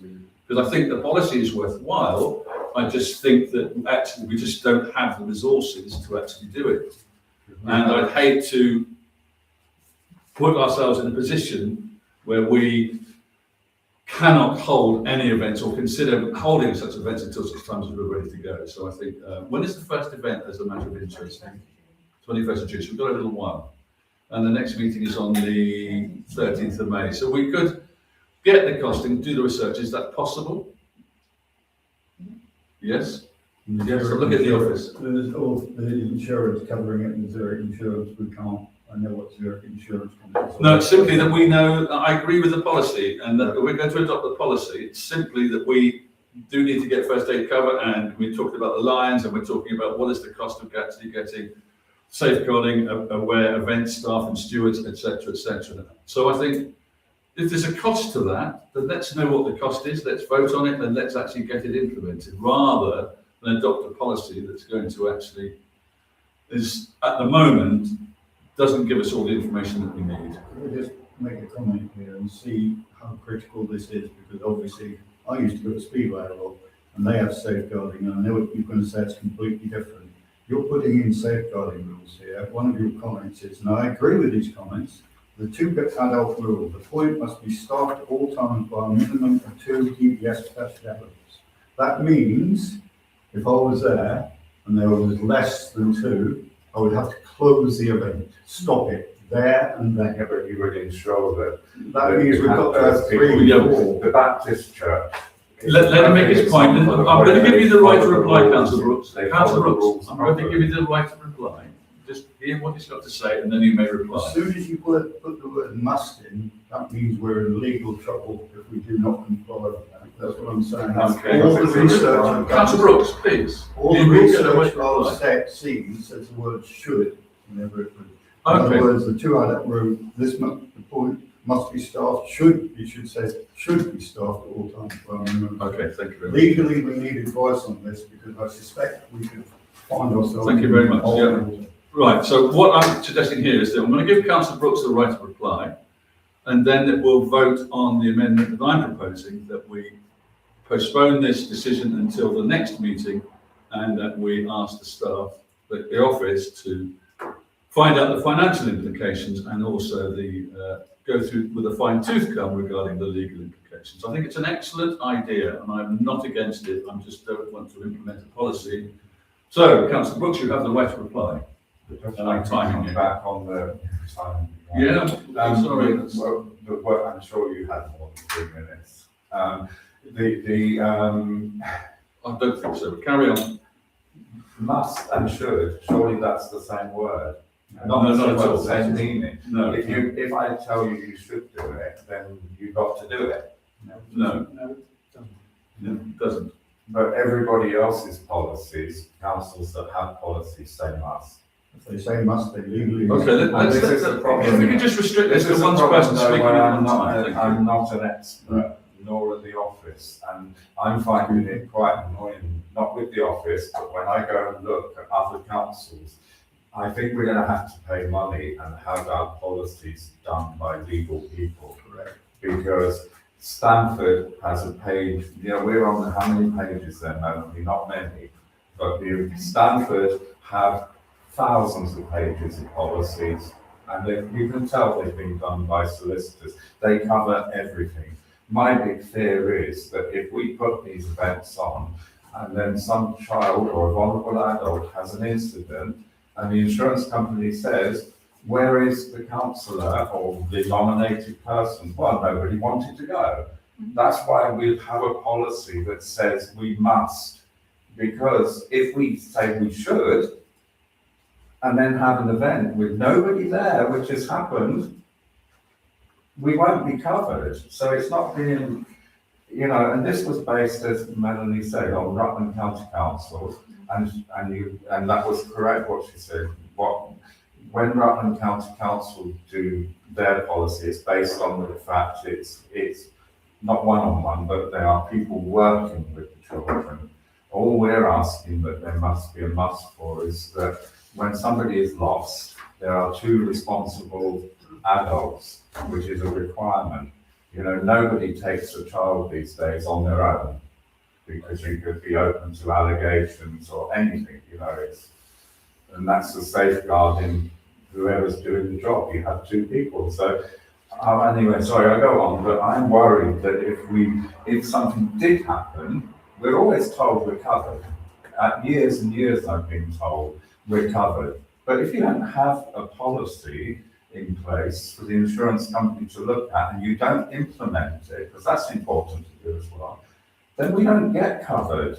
Because I think the policy is worthwhile. I just think that actually we just don't have the resources to actually do it. And I'd hate to put ourselves in a position where we cannot hold any events or consider holding such events until such times as we're ready to go. So I think, when is the first event as a matter of interest? 21st of June, so we've got a little while. And the next meeting is on the 13th of May. So we could get the costing, do the research. Is that possible? Yes? Yes, so look at the office. There's all the insurance covering it, and Zurich Insurance, we can't, I know what Zurich Insurance companies are. No, it's simply that we know, I agree with the policy, and that we're going to adopt the policy. It's simply that we do need to get first aid cover, and we're talking about the Lions, and we're talking about what is the cost of actually getting safeguarding, aware event staff and stewards, etc., etc. So I think if there's a cost to that, then let's know what the cost is, let's vote on it, and let's actually get it implemented, rather than adopt a policy that's going to actually, is at the moment, doesn't give us all the information that we need. Can we just make a comment here and see how critical this is? Because obviously, I used to go to Speedway a lot, and they have safeguarding, and I know what you're going to say, it's completely different. You're putting in safeguarding rules here. One of your comments is, and I agree with these comments, the 2 adult rule. The point must be staffed at all times by a minimum of 2 DBS specialists. That means, if I was there and there was less than 2, I would have to close the event, stop it there and then. Yeah, but you would ensure that. That means we've got to have 3 Yeah. or 4. The Baptist Church. Let him make his point, and I'm going to give you the right to reply, Councillor Brooks. They Councillor follow the Brooks, rules I'm going to properly. give you the right to reply. Just hear what he's got to say, and then you may reply. As soon as you put the word must in, that means we're in legal trouble if we do not comply with that. That's what I'm saying. Okay. All the research. Councillor Brooks, please. All the You will get a right research to I've reply. seen says the word should whenever it was. In Okay. other words, the 2 adult rule, the point must be staffed, you should say, should be staffed at all times by a minimum. Okay, thank you very much. Legally, we need advice on this because I suspect we could find ourselves. Thank you very much, in yeah. water. Right, so what I'm suggesting here is that I'm going to give Councillor Brooks the right to reply, and then we'll vote on the amendment that I'm proposing, that we postpone this decision until the next meeting, and that we ask the staff, the office, to find out the financial implications and also the go through with a fine-tooth comb regarding the legal implications. I think it's an excellent idea, and I'm not against it. I just don't want to implement a policy. So, Councillor Brooks, you have the right to reply. I'm timing. back on the time. Yeah, I'm sorry. Well, I'm sure you had more than 3 minutes. I don't think so, but carry on. Must and should, surely that's the same word. No, Not not at all. the same meaning. No, If I tell you you should do it, then you've got to do it. no, No, no, it doesn't. But everybody else's policies, councils that have policies say must. If they say must, they legally. Okay, let's, this is the problem. if we can just restrict this to is one the problem, person though, speaking where at I'm one not, time. Thank I'm you. not an expert, nor are the office, and I'm finding it quite annoying, not with the office, but when I go and look at other councils, I think we're gonna have to pay money and have our policies done by legal people. Correct. Because Stanford has a page, we're on how many pages there, Melanie? Not many, but Stanford have thousands of pages of policies, and you can tell they've been done by solicitors. They cover everything. My big fear is that if we put these events on, and then some child or a vulnerable adult has an incident, and the insurance company says, where is the counsellor or the nominated person? Well, nobody wanted to go. That's why we have a policy that says we must, because if we say we should, and then have an event with nobody there, which has happened, we won't be covered. So it's not being, and this was based, as Melanie said, on Rutland County Council, and that was correct what she said. When Rutland County Council do their policy, it's based on the fact it's not one-on-one, but there are people working with the children. All we're asking that there must be a must for is that when somebody is lost, there are 2 responsible adults, which is a requirement. Nobody takes a child these days on their own, because you could be open to allegations or anything, and that's the safeguarding whoever's doing the job. You have 2 people. So Anyway, sorry, I go on, but I'm worried that if something did happen, we're always told we're covered. Years and years I've been told we're covered. But if you don't have a policy in place for the insurance company to look at and you don't implement it, because that's important to do as well, then we don't get covered.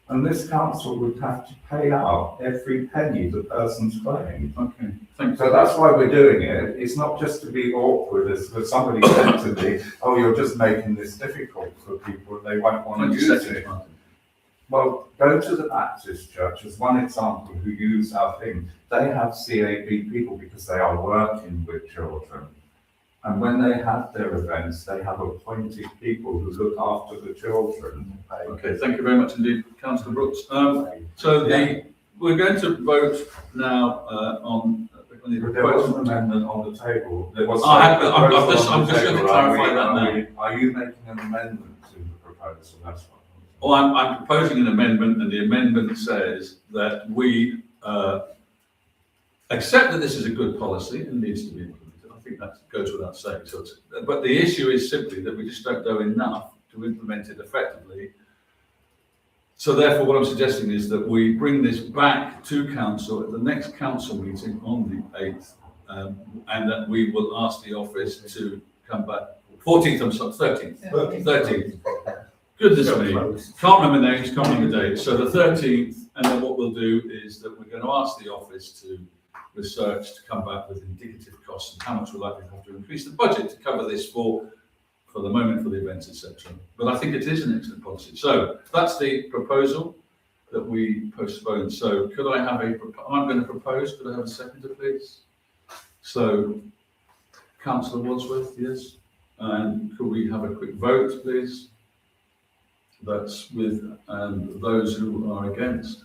And this council would have to pay out every penny the person's claimed. Okay, thanks. So that's why we're doing it. It's not just to be awkward, as somebody said to me, oh, you're just making this difficult for people and they won't want to 20 use seconds, it. Martin. Well, go to the Baptist Church as one example who use our thing. They have CAB people because they are working with children. And when they have their events, they have appointed people who look after the children. Okay, thank you very much indeed, Councillor Brooks. We're going to vote now on the But there was an proposal. amendment on the table. There was. I'm just going to clarify that now. Are you making an amendment to the proposal? That's what. Well, I'm proposing an amendment, and the amendment says that we accept that this is a good policy and needs to be implemented. I think that goes without saying. But the issue is simply that we just don't know enough to implement it effectively. So therefore, what I'm suggesting is that we bring this back to council at the next council meeting on the 8th, and that we will ask the office to come back. 14th, I'm sorry, 13th. Goodness me, can't remember names, can't remember dates. So the 13th, and then what we'll do is that we're going to ask the office to research, to come back with indicative costs and how much we're likely to have to increase the budget to cover this for the moment, for the events, etc. But I think it is an excellent policy. So that's the proposal that we postpone. So could I have I'm going to propose, could I have a seconder, please? So Councillor Wadsworth, yes. And could we have a quick vote, please? That's with those who are against.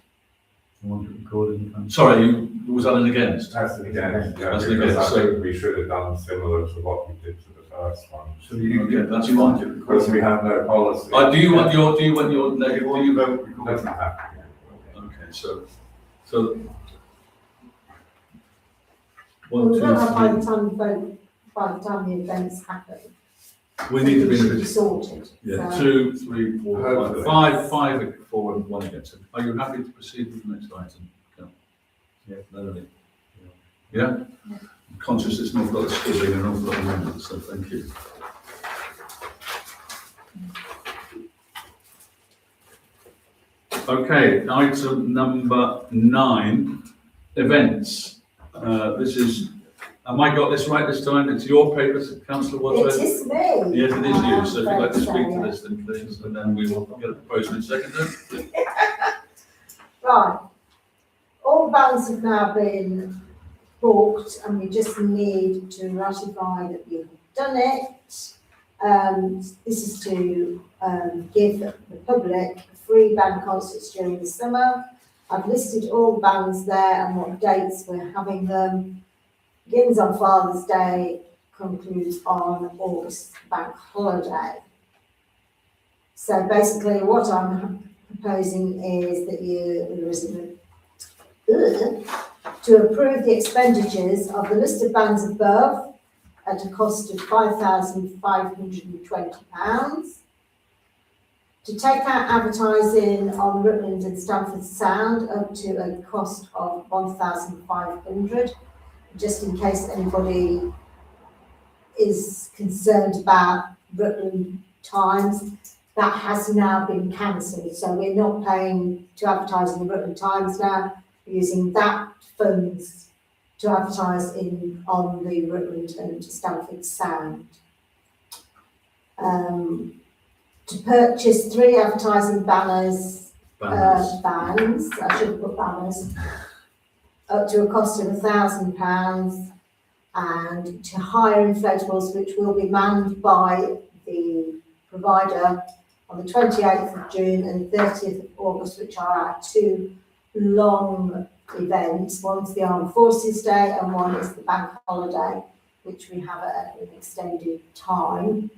I want it recorded. Sorry, was that an against? That's again, yeah, That's because again, I so- think we should have done similar to what we did to the first one. So you Okay, that's you want it Because we recorded? have no policy. Do you want your negative? You want your vote Doesn't recorded? have to. Okay, so Well, one, we don't have by two, the time the vote, by the time the events happen. three. We need to be in a It should be bit. sorted. Yeah, So- 2, 3, 4, Hopefully. 5 for and 1 against. Are you happy to proceed with the next item? Yeah, Melanie. Yeah? I'm conscious it's not got a scribbling and an awful lot of amendments, so thank you. Okay, item number 9, events. This is, have I got this right this time? It's your papers, Councillor Wadsworth? It is me. Yes, it is you, so if you'd like to But, speak to yeah. this, then please, and then we will get a proposal in second. Right. All the bands have now been booked and we just need to ratify that you've done it. This is to give the public free band concerts during the summer. I've listed all the bands there and what dates we're having them. Begins on Father's Day, concludes on August bank holiday. So basically what I'm proposing is that to approve the expenditures of the listed bands above at a cost of £5,520. To take out advertising on Rutland and Stamford Sound up to a cost of £1,500, just in case anybody is concerned about Rutland Times. That has now been cancelled, so we're not paying to advertise in the Rutland Times now, we're using that funds to advertise on the Rutland and Stamford Sound. To purchase 3 advertising banners, bands, I should have put banners, up to a cost of £1,000, and to hire inflatables which will be manned by the provider on the 28th of June and 30th of August, which are our 2 long events. One's the Armed Forces Day and one is the bank holiday, which we have at an extended time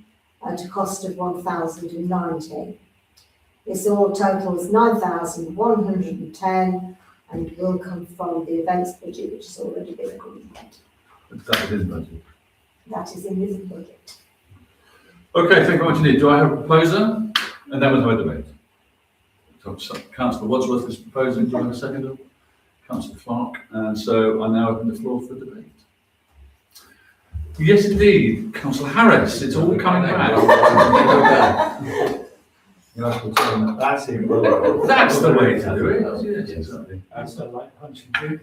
at a cost of £1,090. This all totals £9,110 and will come from the events budget, which has already been agreed. That was in budget. That is in this budget. Okay, thank you very much indeed. Do I have a proposer? And then we'll have a debate. So Councillor Wadsworth is proposing, do I have a second? Councillor Clark, and so I now open the floor for debate. Yes, indeed, Councillor Harris, it's all coming back. That's it. That's the way to do it. Yes, exactly. That's the like punching through.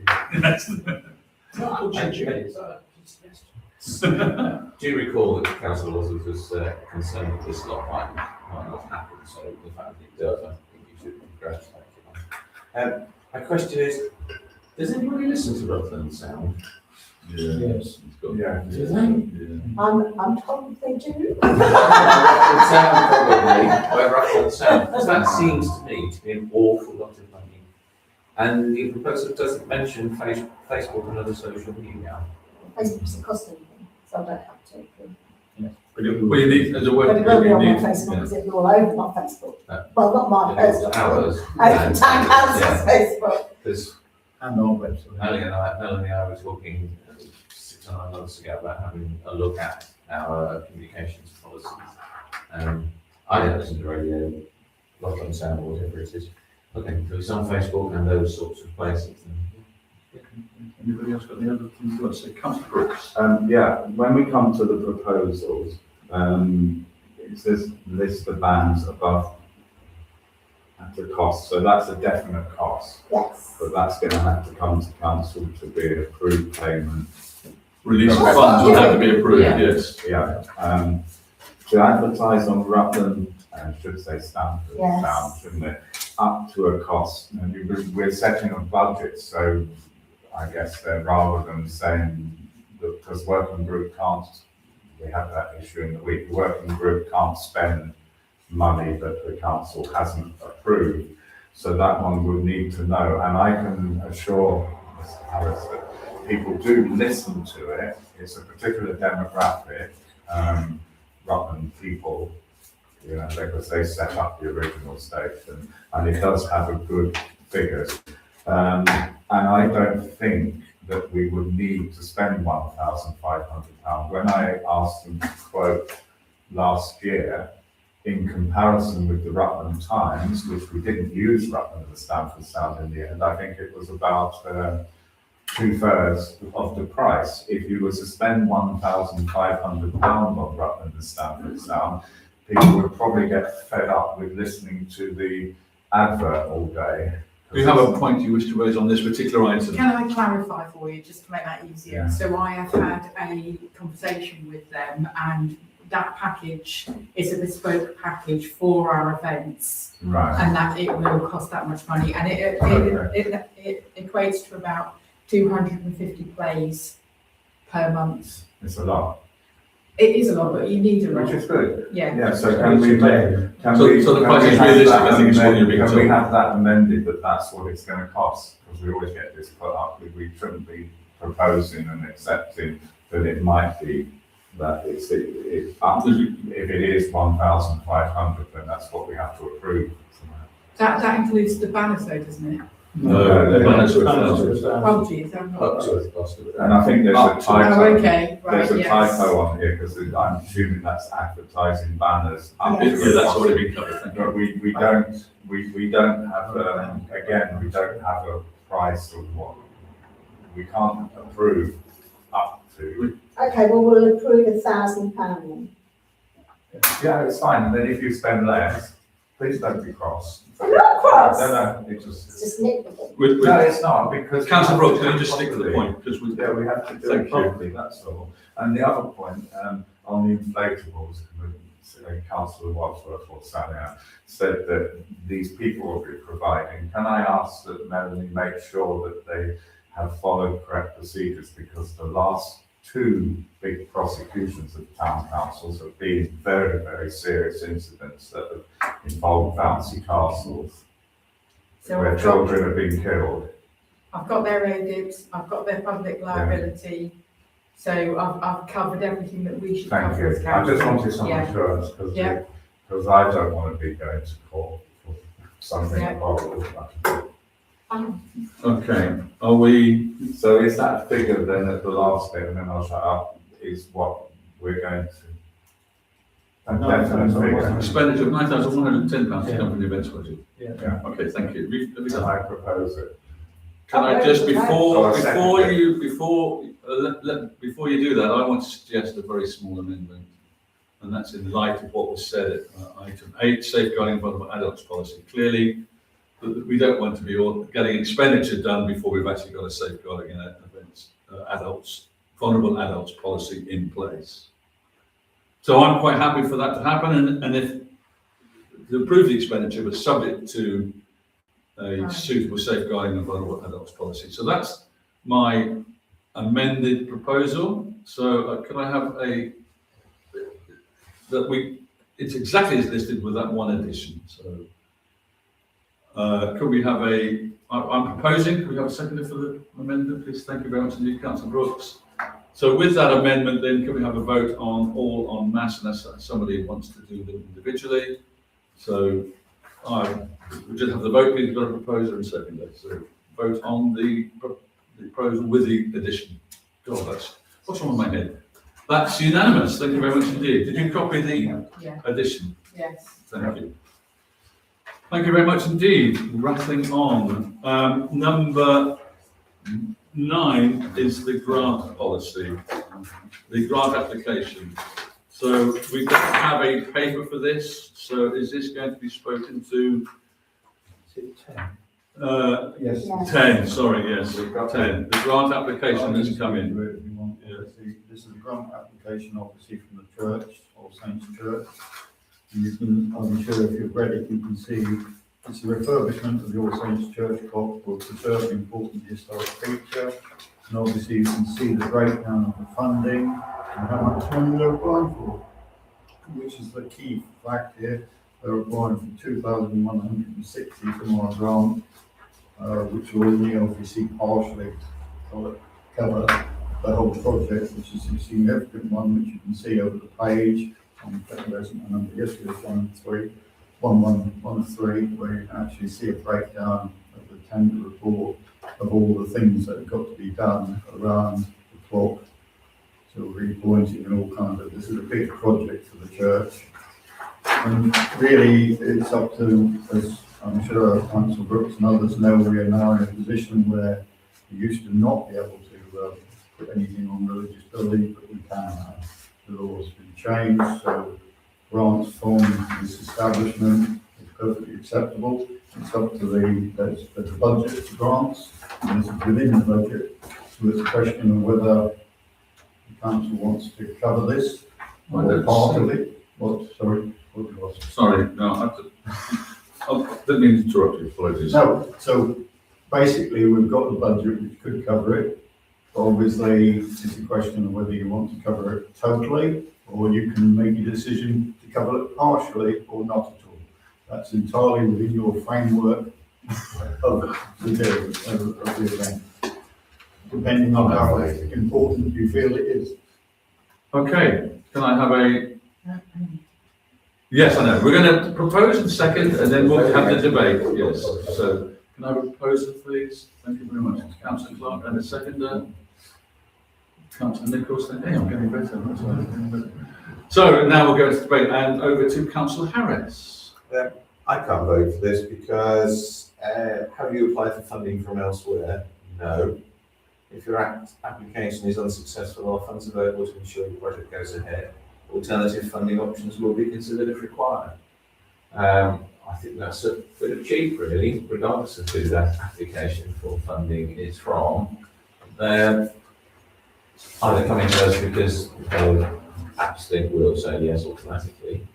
Do you recall that Councillor Wadsworth was concerned that this lot might not happen, so the fact that it does, I think you should congratulate him. My question is, does anybody listen to Rutland Sound? Yes. Yeah. Do they? I'm told they do. Rutland Sound probably, where Rutland Sound, because that seems to me to be an awful lot of money. And the proposal doesn't mention Facebook and other social media. Facebook doesn't cost anything, so I don't have to. But you need, as a But working it will group, be you on my need. Facebook, yeah. because it'll be all over my Facebook. No. Well, not my personal. Ours. Over town council's Facebook. Because And our website. Melanie and I were talking 6 or 9 months ago about having a look at our communications policies. I don't listen to radio, Rutland Sound, or whatever it is. Okay, so it's on Facebook and those sorts of places. Anybody else got any other things to add? So Councillor Brooks. Yeah, when we come to the proposals, it says list the bands above at the cost, so that's a definite cost, Yes. but that's going to have to come to council to be an approved payment. Release of Well, funds will yeah. have to be approved, Yeah. yes. Yeah, to advertise on Rutland, should say Stamford Yes. Sound, shouldn't it? Up to a cost, and we're setting a budget, so I guess rather than saying, that because working group can't, we had that issue in the week, the working group can't spend money that the council hasn't approved. So that one would need to know, and I can assure Mr. Harris that people do listen to it. It's a particular demographic, Rutland people, you know, because they set up the original station, and it does have a good figures. And I don't think that we would need to spend £1,500. When I asked them to quote last year, in comparison with the Rutland Times, which we didn't use Rutland and Stamford Sound in the end, I think it was about 2/3 of the price. If you were to spend £1,500 on Rutland and Stamford Sound, people would probably get fed up with listening to the advert all day. Do you have a point you wish to raise on this particular item? Can I clarify for you, just to make that easier? Yeah. So I have had a conversation with them, and that package is a bespoke package for our events, Right. and that it will cost that much money, and it equates to about 250 plays per month. It's a lot, It is a lot, but you need a which lot. is good. Yeah. Yeah, so can we make, can So- we? so the can price we is have realistic, that I think is what you're being amended? Can we told. have that amended, that that's what it's gonna cost? Because we always get this put up, we shouldn't be proposing and accepting that it might be that it's up, if it is 1,500, then that's what we have to approve. That includes the banners though, doesn't it? No, the banners are £1,000. Oh geez, I'm not. Up to the cost of it. And I think there's Up a to- typo. Oh, okay, right, There's a yes. typo on here, because I'm assuming that's advertising banners. up Yes. to Yeah, a that's cost. already been covered, thank you. But we don't have, again, we don't have a price of what, we can't approve up to. Okay, well, we'll approve £1,000 then. Yeah, it's fine, and then if you spend less, please don't be cross. I'm not cross. No, it It's just, just nitpicking. no, it's not, because. Councillor Brooks, can you just stick to the point, because we. Yeah, we have to do Thank it you. properly, that's all. And the other point, on the inflatables, Councillor Wadsworth or Sanya said that these people will be providing. Can I ask that Melanie make sure that they have followed correct procedures, because the last 2 big prosecutions of town councils have been very, very serious incidents that have involved bouncy castles, So where I've got, children have been killed. I've got their ODIBs, I've got their public liability, so I've covered everything that we should Thank cover you. as I council. just wanted some Yeah. assurance, Yeah. because I don't want to be going to court for something Yeah. horrible. Okay, are we, So is that figure then at the last bit, and then I'll shut up, is what we're going to. A No, definite no, figure. Expenditure of £9,110 to come from the events budget. Yeah. Okay, thank you. Have we So done? I propose it. Can I just, before you do that, I want to suggest a very small amendment. And that's in light of what was said at item 8, safeguarding vulnerable adults policy. Clearly, we don't want to be all getting expenditure done before we've actually got a safeguarding vulnerable adults policy in place. So I'm quite happy for that to happen, and if to approve the expenditure was subject to a suitable safeguarding of vulnerable adults policy. So that's my amended proposal. So can I have it's exactly as listed with that one addition. So could we have I'm proposing, could we have a seconder for the amendment, please? Thank you very much indeed, Councillor Brooks. So with that amendment, then can we have a vote on all en masse, unless somebody wants to do them individually? So we just have the vote, please. We've got a proposer and seconder. So vote on the proposal with the addition. God, what's wrong with my head? That's unanimous. Thank you very much indeed. Did you copy the addition? Yes. Thank you. Thank you very much indeed. Rattling on. Number 9 is the grant policy, the grant application. So we don't have a paper for this. So is this going to be spoken to? Is it 10? Yes. Yes. 10, sorry, yes, 10. The grant application has come in. This is a grant application, obviously, from the church, All Saints Church. And you can, I'm sure if you've read it, you can see it's a refurbishment of the All Saints Church clock will preserve an important historic feature. And obviously you can see the breakdown of the funding and how much money they're applying for, which is the key fact here. They're applying for 2,160 from our grant, which will only obviously partially cover the whole project, which is a significant one, which you can see over the page. There isn't a number yesterday, 1113, where you can actually see a breakdown of the tender report of all the things that have got to be done around the clock. So repointing and all kinds of, this is a big project for the church. And really it's up to, as I'm sure Councillor Brooks and others know, we are now in a position where we used to not be able to put anything on religious buildings, but we can now. The law's been changed, so grants from this establishment is perfectly acceptable. It's up to there's a budget for grants, and it's within the budget. So it's a question of whether the council wants to cover this or part of it. Sorry, no, I didn't mean to interrupt you, apologies. No, so basically we've got the budget which could cover it. Obviously, it's a question of whether you want to cover it totally, or you can make a decision to cover it partially or not at all. That's entirely within your framework of the event, depending on how important you feel it is. Okay, can I have a... Yes, I know. We're going to propose and second, and then we'll have the debate. Yes, so can I have a proposer, please? Thank you very much. Councillor Clark, and a seconder. Councillor Nichols, hey, I'm getting better. That's right. So now we'll go to debate and over to Councillor Harris. I can't vote for this because have you applied for funding from elsewhere? No. If your application is unsuccessful, are funds available to ensure your project goes ahead? Alternative funding options will be considered if required. I think that's a bit of cheap, really, regardless of who that application for funding is from. They're either coming to us because they absolutely will say yes automatically,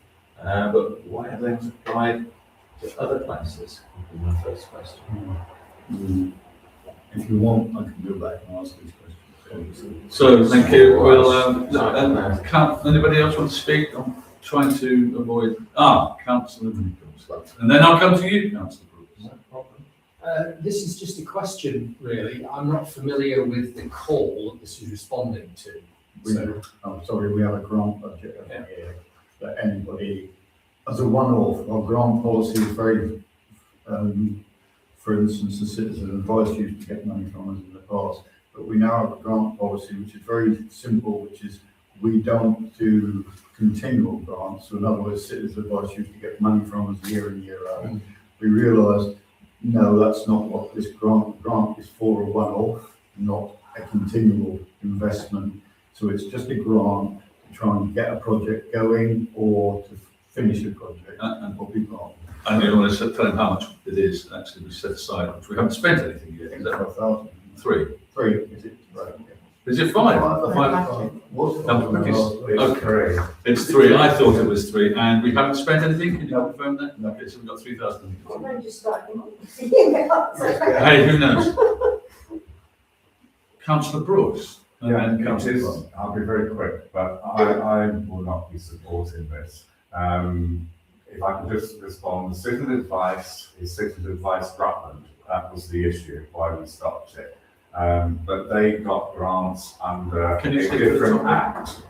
but why have they applied to other places? Would be my first question. If you want, I can go back and ask these questions. So thank you. Anybody else want to speak? I'm trying to avoid. Councillor Nichols. And then I'll come to you, Councillor Brooks. No problem. This is just a question, really. I'm not familiar with the call that this is responding to. We have a grant budget every year that anybody, as a one-off, our grant policy is very, for instance, the Citizen Advice used to get money from us in the past, but we now have a grant policy which is very simple, which is we don't do continual grants. So in other words, Citizens Advice used to get money from us year in, year out. We realised, no, that's not what this grant is for, a one-off, not a continual investment. So it's just a grant to try and get a project going or to finish a project and what we've got. And you want to tell him how much it is actually we set aside, which we haven't spent anything yet, is that right? 5,000. Three? Three, is it? Right. Is it five? What's It's three. It's three, I thought it was three, and we haven't spent anything, can you confirm that? No. Okay, so we've got 3,000. Hey, who knows? Councillor Brooks. and Yeah, then it Councillor is, Clark. I'll be very quick, but I will not be supporting this. If I could just respond, the Citizen Advice is Citizen Advice Rutland. That was the issue, why we stopped it. But they got grants under a Can you stick to the different topic? act.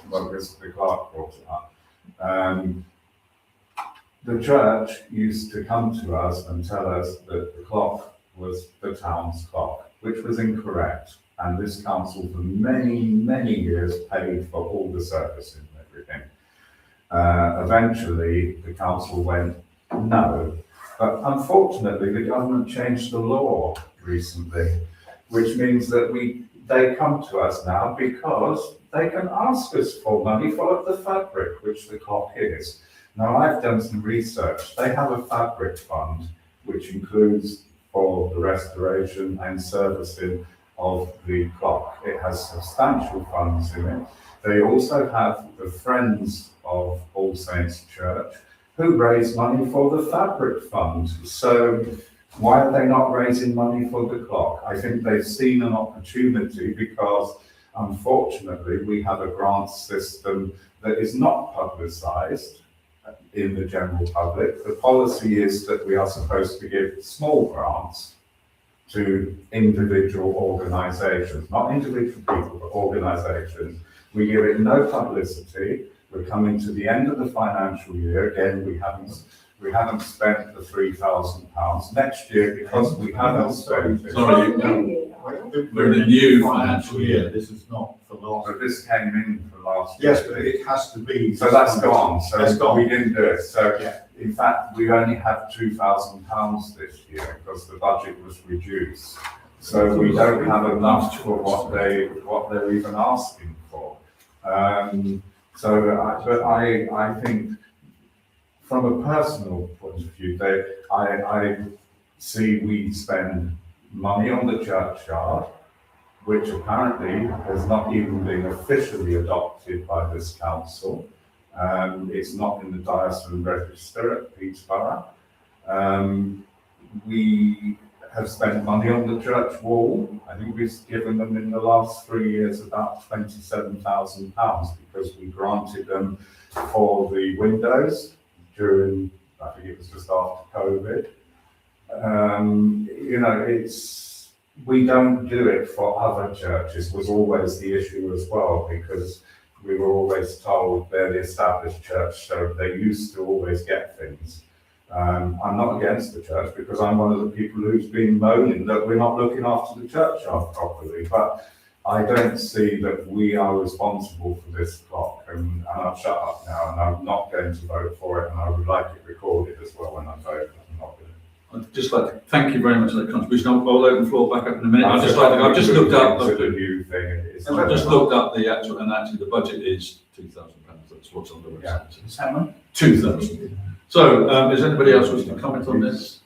Well, because the clerk brought it up. The church used to come to us and tell us that the clock was the town's clock, which was incorrect. And this council for many, many years paid for all the services and everything. Eventually, the council went, no. But unfortunately, the government changed the law recently, which means that they come to us now because they can ask us for money for the fabric, which the clock is. Now, I've done some research. They have a fabric fund, which includes for the restoration and servicing of the clock. It has substantial funds in it. They also have the Friends of All Saints Church, who raise money for the fabric fund. So why are they not raising money for the clock? I think they've seen an opportunity because, unfortunately, we have a grant system that is not publicised in the general public. The policy is that we are supposed to give small grants to individual organisations, not individual people, but organisations. We give it no publicity. We're coming to the end of the financial year. Again, we haven't spent the £3,000 next year because we haven't spent it. Sorry, we're in a new financial year. This is not for last. But this came in for last year. Yes, but it has to be. So that's gone. So That's gone. we didn't do it. So Yeah. in fact, we only had £2,000 this year because the budget was reduced. So we don't have enough for what they're even asking for. I think from a personal point of view, I see we spend money on the churchyard, which apparently has not even been officially adopted by this council. It's not in the Diocese Register at Peterborough. We have spent money on the church wall. I think we've given them in the last 3 years about £27,000 because we granted them for the windows during, I think it was just after COVID. We don't do it for other churches was always the issue as well, because we were always told they're the established church, so they used to always get things. I'm not against the church because I'm one of the people who's been moaning that we're not looking after the churchyard properly, but I don't see that we are responsible for this clock, and I'll shut up now, and I'm not going to vote for it, and I would like it recorded as well when I vote. I'm not going to. I'd just like to thank you very much for that contribution. I'll open the floor back up in a minute. I've just looked up. To the new thing. I've just looked up the actual, and actually the budget is £2,000. That's what's on the website. How much? 2,000. So, is anybody else wishing to comment on this?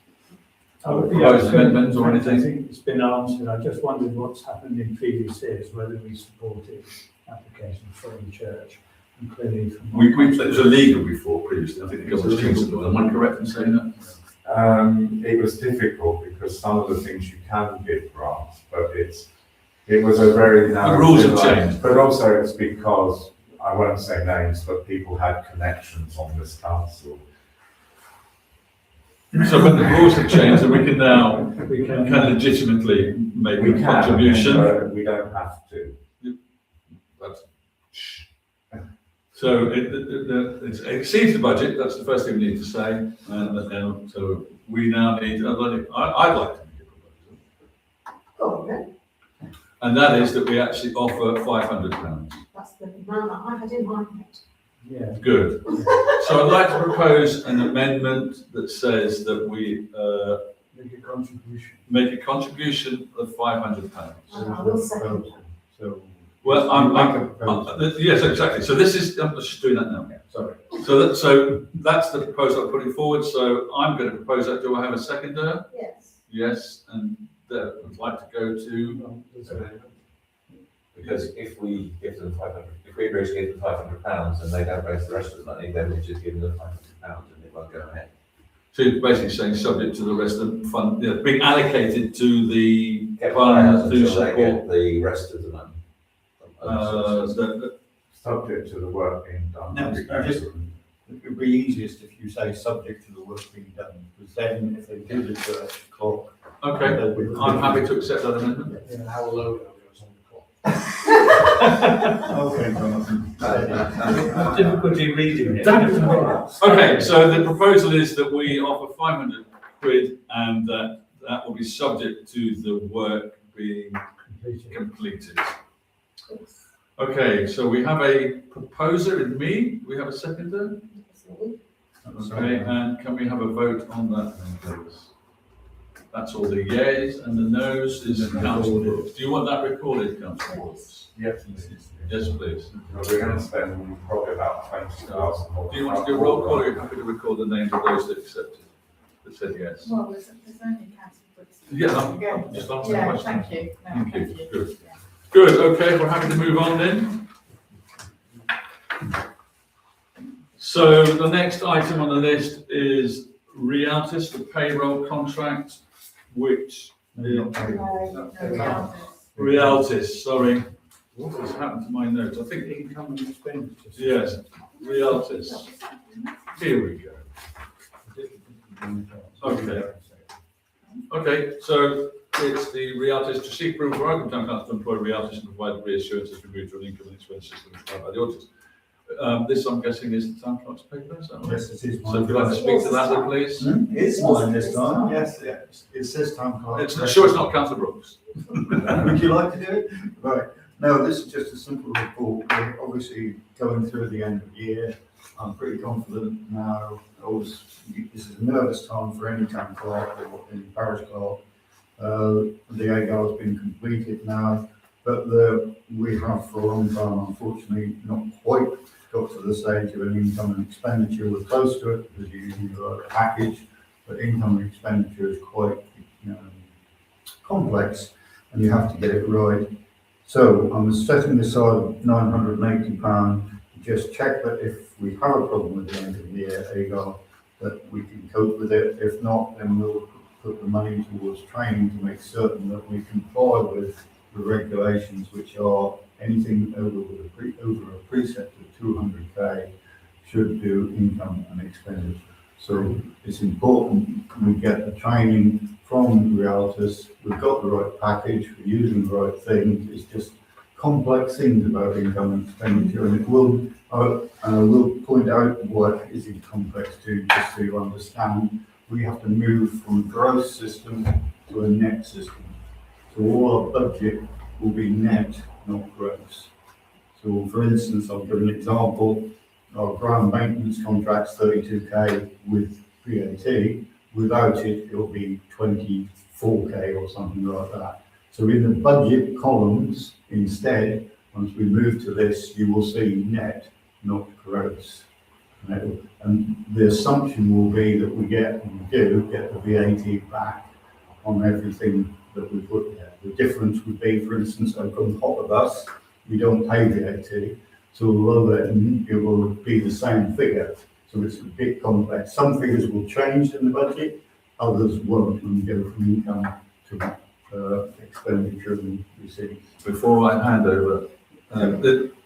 Proposed amendments or I anything? think it's been answered. I just wondered what's happened in previous years, whether we supported applications from the church, and clearly from. It was illegal before previously. I think the government's changed the law. Am I correct in saying that? It was difficult because some of the things you can give grants, but it was a very narrow. The rules have changed. But also it's because, I won't say names, but people had connections on this council. So, but the rules have changed, and we can now We can can, legitimately make We a can, contribution. but we don't have to. That's- So it exceeds the budget. That's the first thing we need to say. And so we now need. I'd like to make a proposal, and that is that we actually offer £500. That's that's the amount I had in my head. Yeah. Good. So I'd like to propose an amendment that says that we Make a contribution. make a contribution of £500. And I will second that. So. Well, Make a proposal. yes, exactly. So this is, I'm just doing that now. Yeah, sorry. So that's the proposal I'm putting forward. So I'm going to propose that. Do I have a seconder? Yes. Yes, and I'd like to go to, Because if we give them 500, if we agree to give them £500 and they don't raise the rest of the money, then we just give them the £500 and it won't go ahead. so you're basically saying subject to the rest of the fund, being allocated to the Get fund to until they support. get the rest of the money. Subject to the work being done. No, it would be easiest if you say subject to the work being done, because then if they do this at 8 o'clock. Okay, they will- I'm happy to accept that amendment. And our logo goes on the clock. Okay, Jonathan. Difficulty reading it. Okay, so the proposal is that we offer £500 and that will be subject to the work being completed. Okay, so we have a proposer in me, we have a seconder, okay, and can we have a vote on that then, please? That's all the yeas and the noes is councillor Brooks. Do you want that recorded, councillor Brooks? Yes, please. Yes, please. We're going to spend probably about 20,000. Do you want to do a roll call or are you happy to record the names of those that accepted, that said yes? Well, there's only councillor Brooks. Yeah, I'm just asking Yeah, questions. thank you. No, Thank you, thank you. good. Good, okay, we're happy to move on then. So the next item on the list is Rialtis, the payroll contract, which, Rialtis, sorry. What has happened to my notes? I think, Income and expenditure. yes, Rialtis. Here we go. Okay, so it's the Rialtis to seek approval for Oakham Town Council to employ Rialtis and provide reassurances with regard to an income and expense system provided by the auditors. This, I'm guessing, is the town clerk's paper, is that right? Yes, it is. So would you like to speak to that, then, please? It's mine this time, yes, yes. It says town clerk. Sure it's not councillor Brooks? Would you like to do it? Right, no, this is just a simple report, we're obviously going through the end of the year, I'm pretty confident now, this is a nervous time for any town clerk or any parish clerk. The AGAR has been completed now, but we have for a long time, unfortunately, not quite got to the stage of an income and expenditure, we're close to it, because you usually got a package, but income and expenditure is quite, complex, and you have to get it right. So I'm setting aside £980 to just check that if we have a problem at the end of the year, AGAR, that we can cope with it. If not, then we'll put the money towards training to make certain that we comply with the regulations, which are anything over a precept of 200k should do income and expenditure. So it's important we get the training from Rialtis. We've got the right package, we're using the right things. It's just complex things about income and expenditure, and it will. I will point out what is it complex to, just so you understand. We have to move from a gross system to a net system. So all our budget will be net, not gross. So for instance, I'll give an example. Our ground maintenance contract's 32k with VAT. Without it, it'll be 24k or something like that. So in the budget columns, instead, once we move to this, you will see net, not gross. And the assumption will be that we get the VAT back on everything that we put there. The difference would be, for instance, on Hopper Bus, we don't pay VAT, so although it will be the same figure. So it's a bit complex. Some figures will change in the budget, others won't, and go from income to expenditure and receipts. Before I hand over,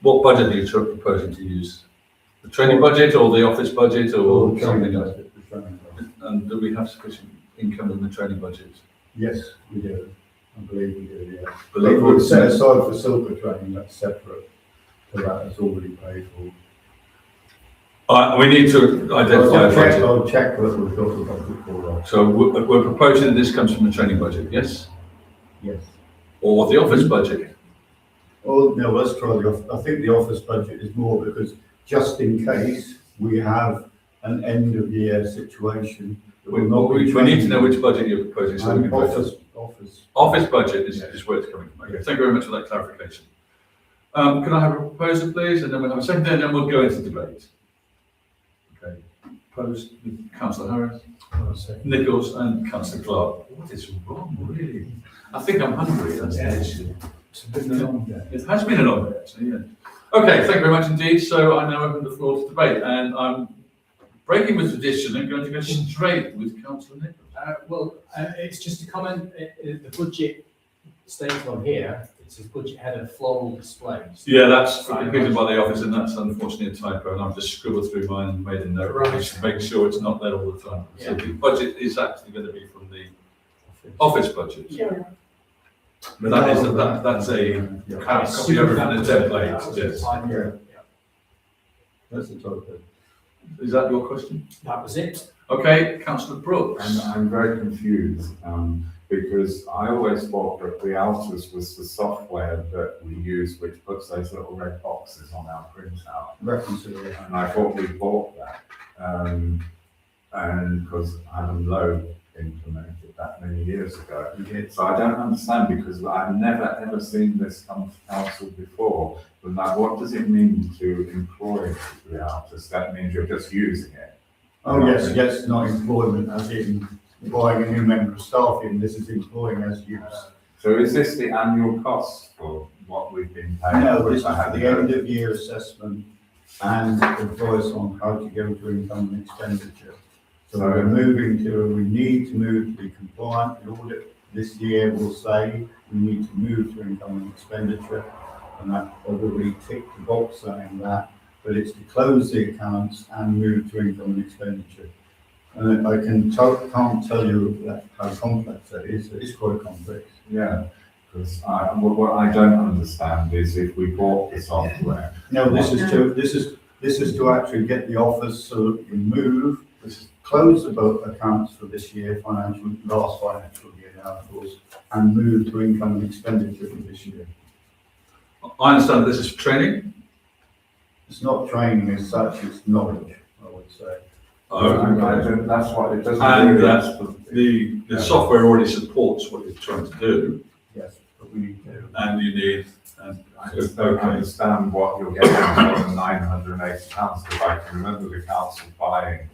what budget are you proposing to use? The training budget or the office budget or something else? And do we have sufficient income in the training budget? Yes, we do. I believe we do, yes. Believe But we've we set do. aside for silver training, that's separate. So that is already paid for. We need to identify a budget. I'll check that we've got the budget for that. So we're proposing that this comes from the training budget, yes? Yes. Or the office budget? Oh, no, let's try I think the office budget is more because just in case we have an end of year situation. We need to know which budget you're proposing so we can vote. Office budget is where it's coming from. Okay, thank you very much for that clarification. Can I have a proposal, please? And then we'll have a second, and then we'll go into debate. Okay, proposed, Councillor Harris, Nichols and Councillor Clark. What is wrong, really? I think I'm hungry, that's the issue. It's been a long day. It has been a long day, actually, yeah. Okay, thank you very much indeed. So I now open the floor to debate, and I'm breaking with tradition and going to go straight with Councillor Nichols. It's just a comment, the budget stated on here, it says budget header floral displays. Yeah, that's completed by the office, and that's unfortunately a typo, and I've just scribbled through mine and made a note, to make sure it's not there all the time. So the budget is actually going to be from the office budget. Sure. But that's a copy over from the template, yes. Yeah. That's the topic. Is that your question? That was it. Okay, Councillor Brooks. I'm very confused, because I always thought that the Altus was the software that we use, which puts those little red boxes on our printout. Reconciliation. And I thought we bought that, and because Adam Lowe implemented that many years ago. So I don't understand, because I've never ever seen this come to council before. But like, what does it mean to employ the Altus? That means you're just using it. Oh, yes, not employment as in buying a new member of staff in, this is employing as use. So is this the annual cost for what we've been paying? No, this is I the end of year assessment and advice on how to go to income and expenditure. So we need to move to be compliant. The audit this year will say we need to move to income and expenditure, and that already ticked the box saying that, but it's to close the accounts and move to income and expenditure. And I can't tell you how complex that is. It is quite complex. Yeah, because what I don't understand is if we bought the software. No, this is to actually get the office so that we can move, close the book accounts for this year, last financial year now, of course, and move to income and expenditure for this year. I understand this is training. It's not training as such, it's knowledge, I would say. That's what it doesn't. And really the software already supports what you're trying to do, Yes, but we need to. and you need. I just don't understand what you're getting for the £980, because I can remember the council buying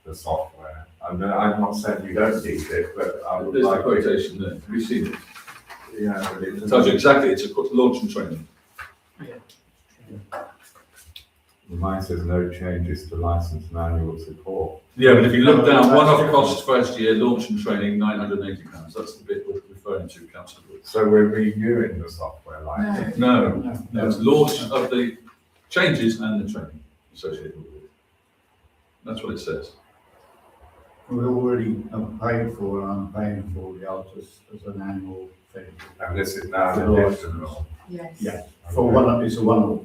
the software. And I'm not saying you don't need it, but I would There's like. the quotation there. Have you seen it? Yeah, but It tells you exactly. It's a launch and training. mine says no changes to license and annual support. Yeah, but if you look down, one-off costs first year, launch and training, £980. That's the bit we're referring to, Councillor Wood. So we're renewing the software license? No, it's launch of the changes and the training associated with it. That's what it says. We already have paid for, and I'm paying for the Altus as an annual thing. And this is now an additional. Yes. Yeah, for one, it's a one-off.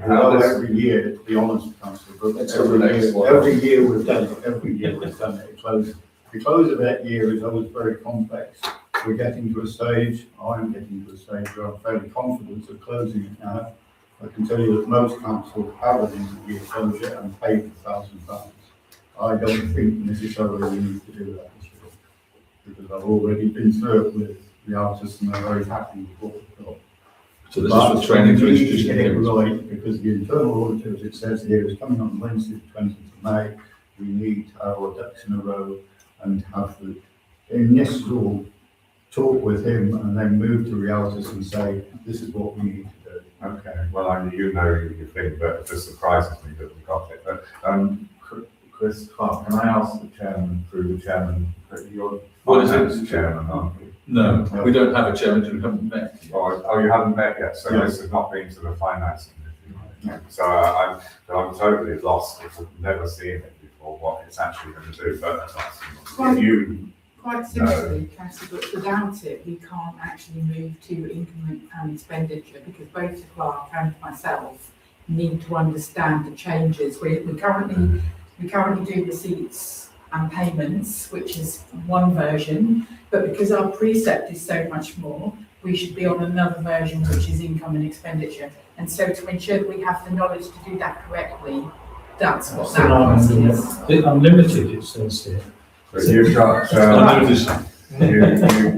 How does- Every year, to be honest, Councillor Brooks, It's a relaxed one. every year we've done it, it closes. The close of that year is always very complex. We're getting to a stage, I'm getting to a stage where I'm fairly confident of closing it now. I can tell you that most councils have an end of year closure and pay £1,000. I don't think necessarily we need to do that this year, because I've already been through it with the artists and they're very happy with what we've got. So this is for training to We need introduce to get it the right, because the internal auditor, as it says here, is coming on Wednesday, the 20th of May. We need to have our ducks in a row and have the initial talk with him and then move to realities and say, this is what we need to do. Okay, well, I you know your thing, but it just surprises me that we got it. But, Chris Clark, can I ask the chairman, through the chairman, that you're What is it? finance chairman, aren't you? No, we don't have a chairman who haven't met. Oh, you haven't met yet, so No. this has not been to the finance committee. So I'm totally lost, I've never seen it before, what it's actually going to do, but Quite- you, Quite simply, Councillor Brooks, without it, we can't actually move to income and expenditure because both the clerk and myself need to understand the changes. We currently do receipts and payments, which is one version, but because our precept is so much more, we should be on another version, which is income and expenditure. And so to ensure that we have the knowledge to do that correctly, that's what that policy is. Unlimited, it says here. But you've got,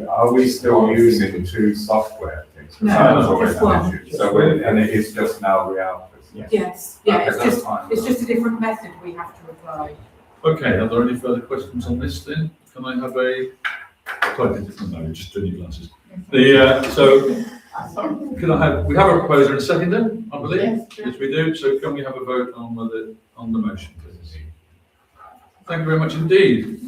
are we still using two software things? 'Cause No, that was always just an one. issue. So we and it is just now reality. Yes, yeah, Okay, it's that's just, fine. it's just a different method we have to apply. Okay, are there any further questions on this then? Can I have a, slightly different, no, just doing your glasses. Can I have, we have a proposer and a seconder, I believe? Yes, we do, so can we have a vote on the motion, please? Thank you very much indeed.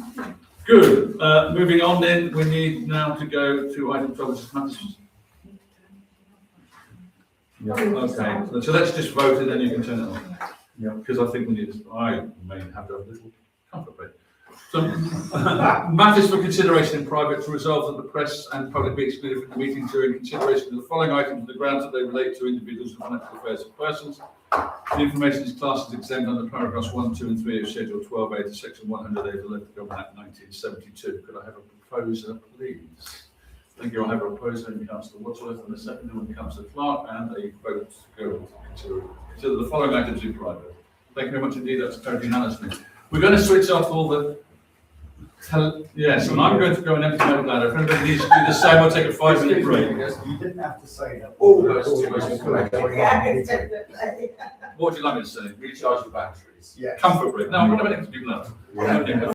Good, moving on then, we need now to go to item 12, which is matters. Yeah, okay, so let's just vote and then you can turn it on. Yeah, because I think we need, I may have to have a little comfort break. So, matters for consideration in private to resolve that the press and public be excluded from the meeting during consideration of the following items on the grounds that they relate to individuals and financial affairs of persons. The information is classed as exempt under paragraphs 1, 2 and 3 of Schedule 12A to Section 100A of the Local Government Act 1972. Could I have a proposer, please? Thank you. I have a proposer in Councillor Wadsworth and a seconder in Councillor Clark, and a vote to go to consider the following items in private. Thank you very much indeed. That's carried unanimously. We're going to switch off all the. Yes, and I'm going to go and empty my bladder. If anybody needs to do the same, I'll take a 5-minute break. You didn't have to say that. All those situations. What would you like me to say? Recharge the batteries. Yeah. Comfort break. No, I'm not going to empty my bladder.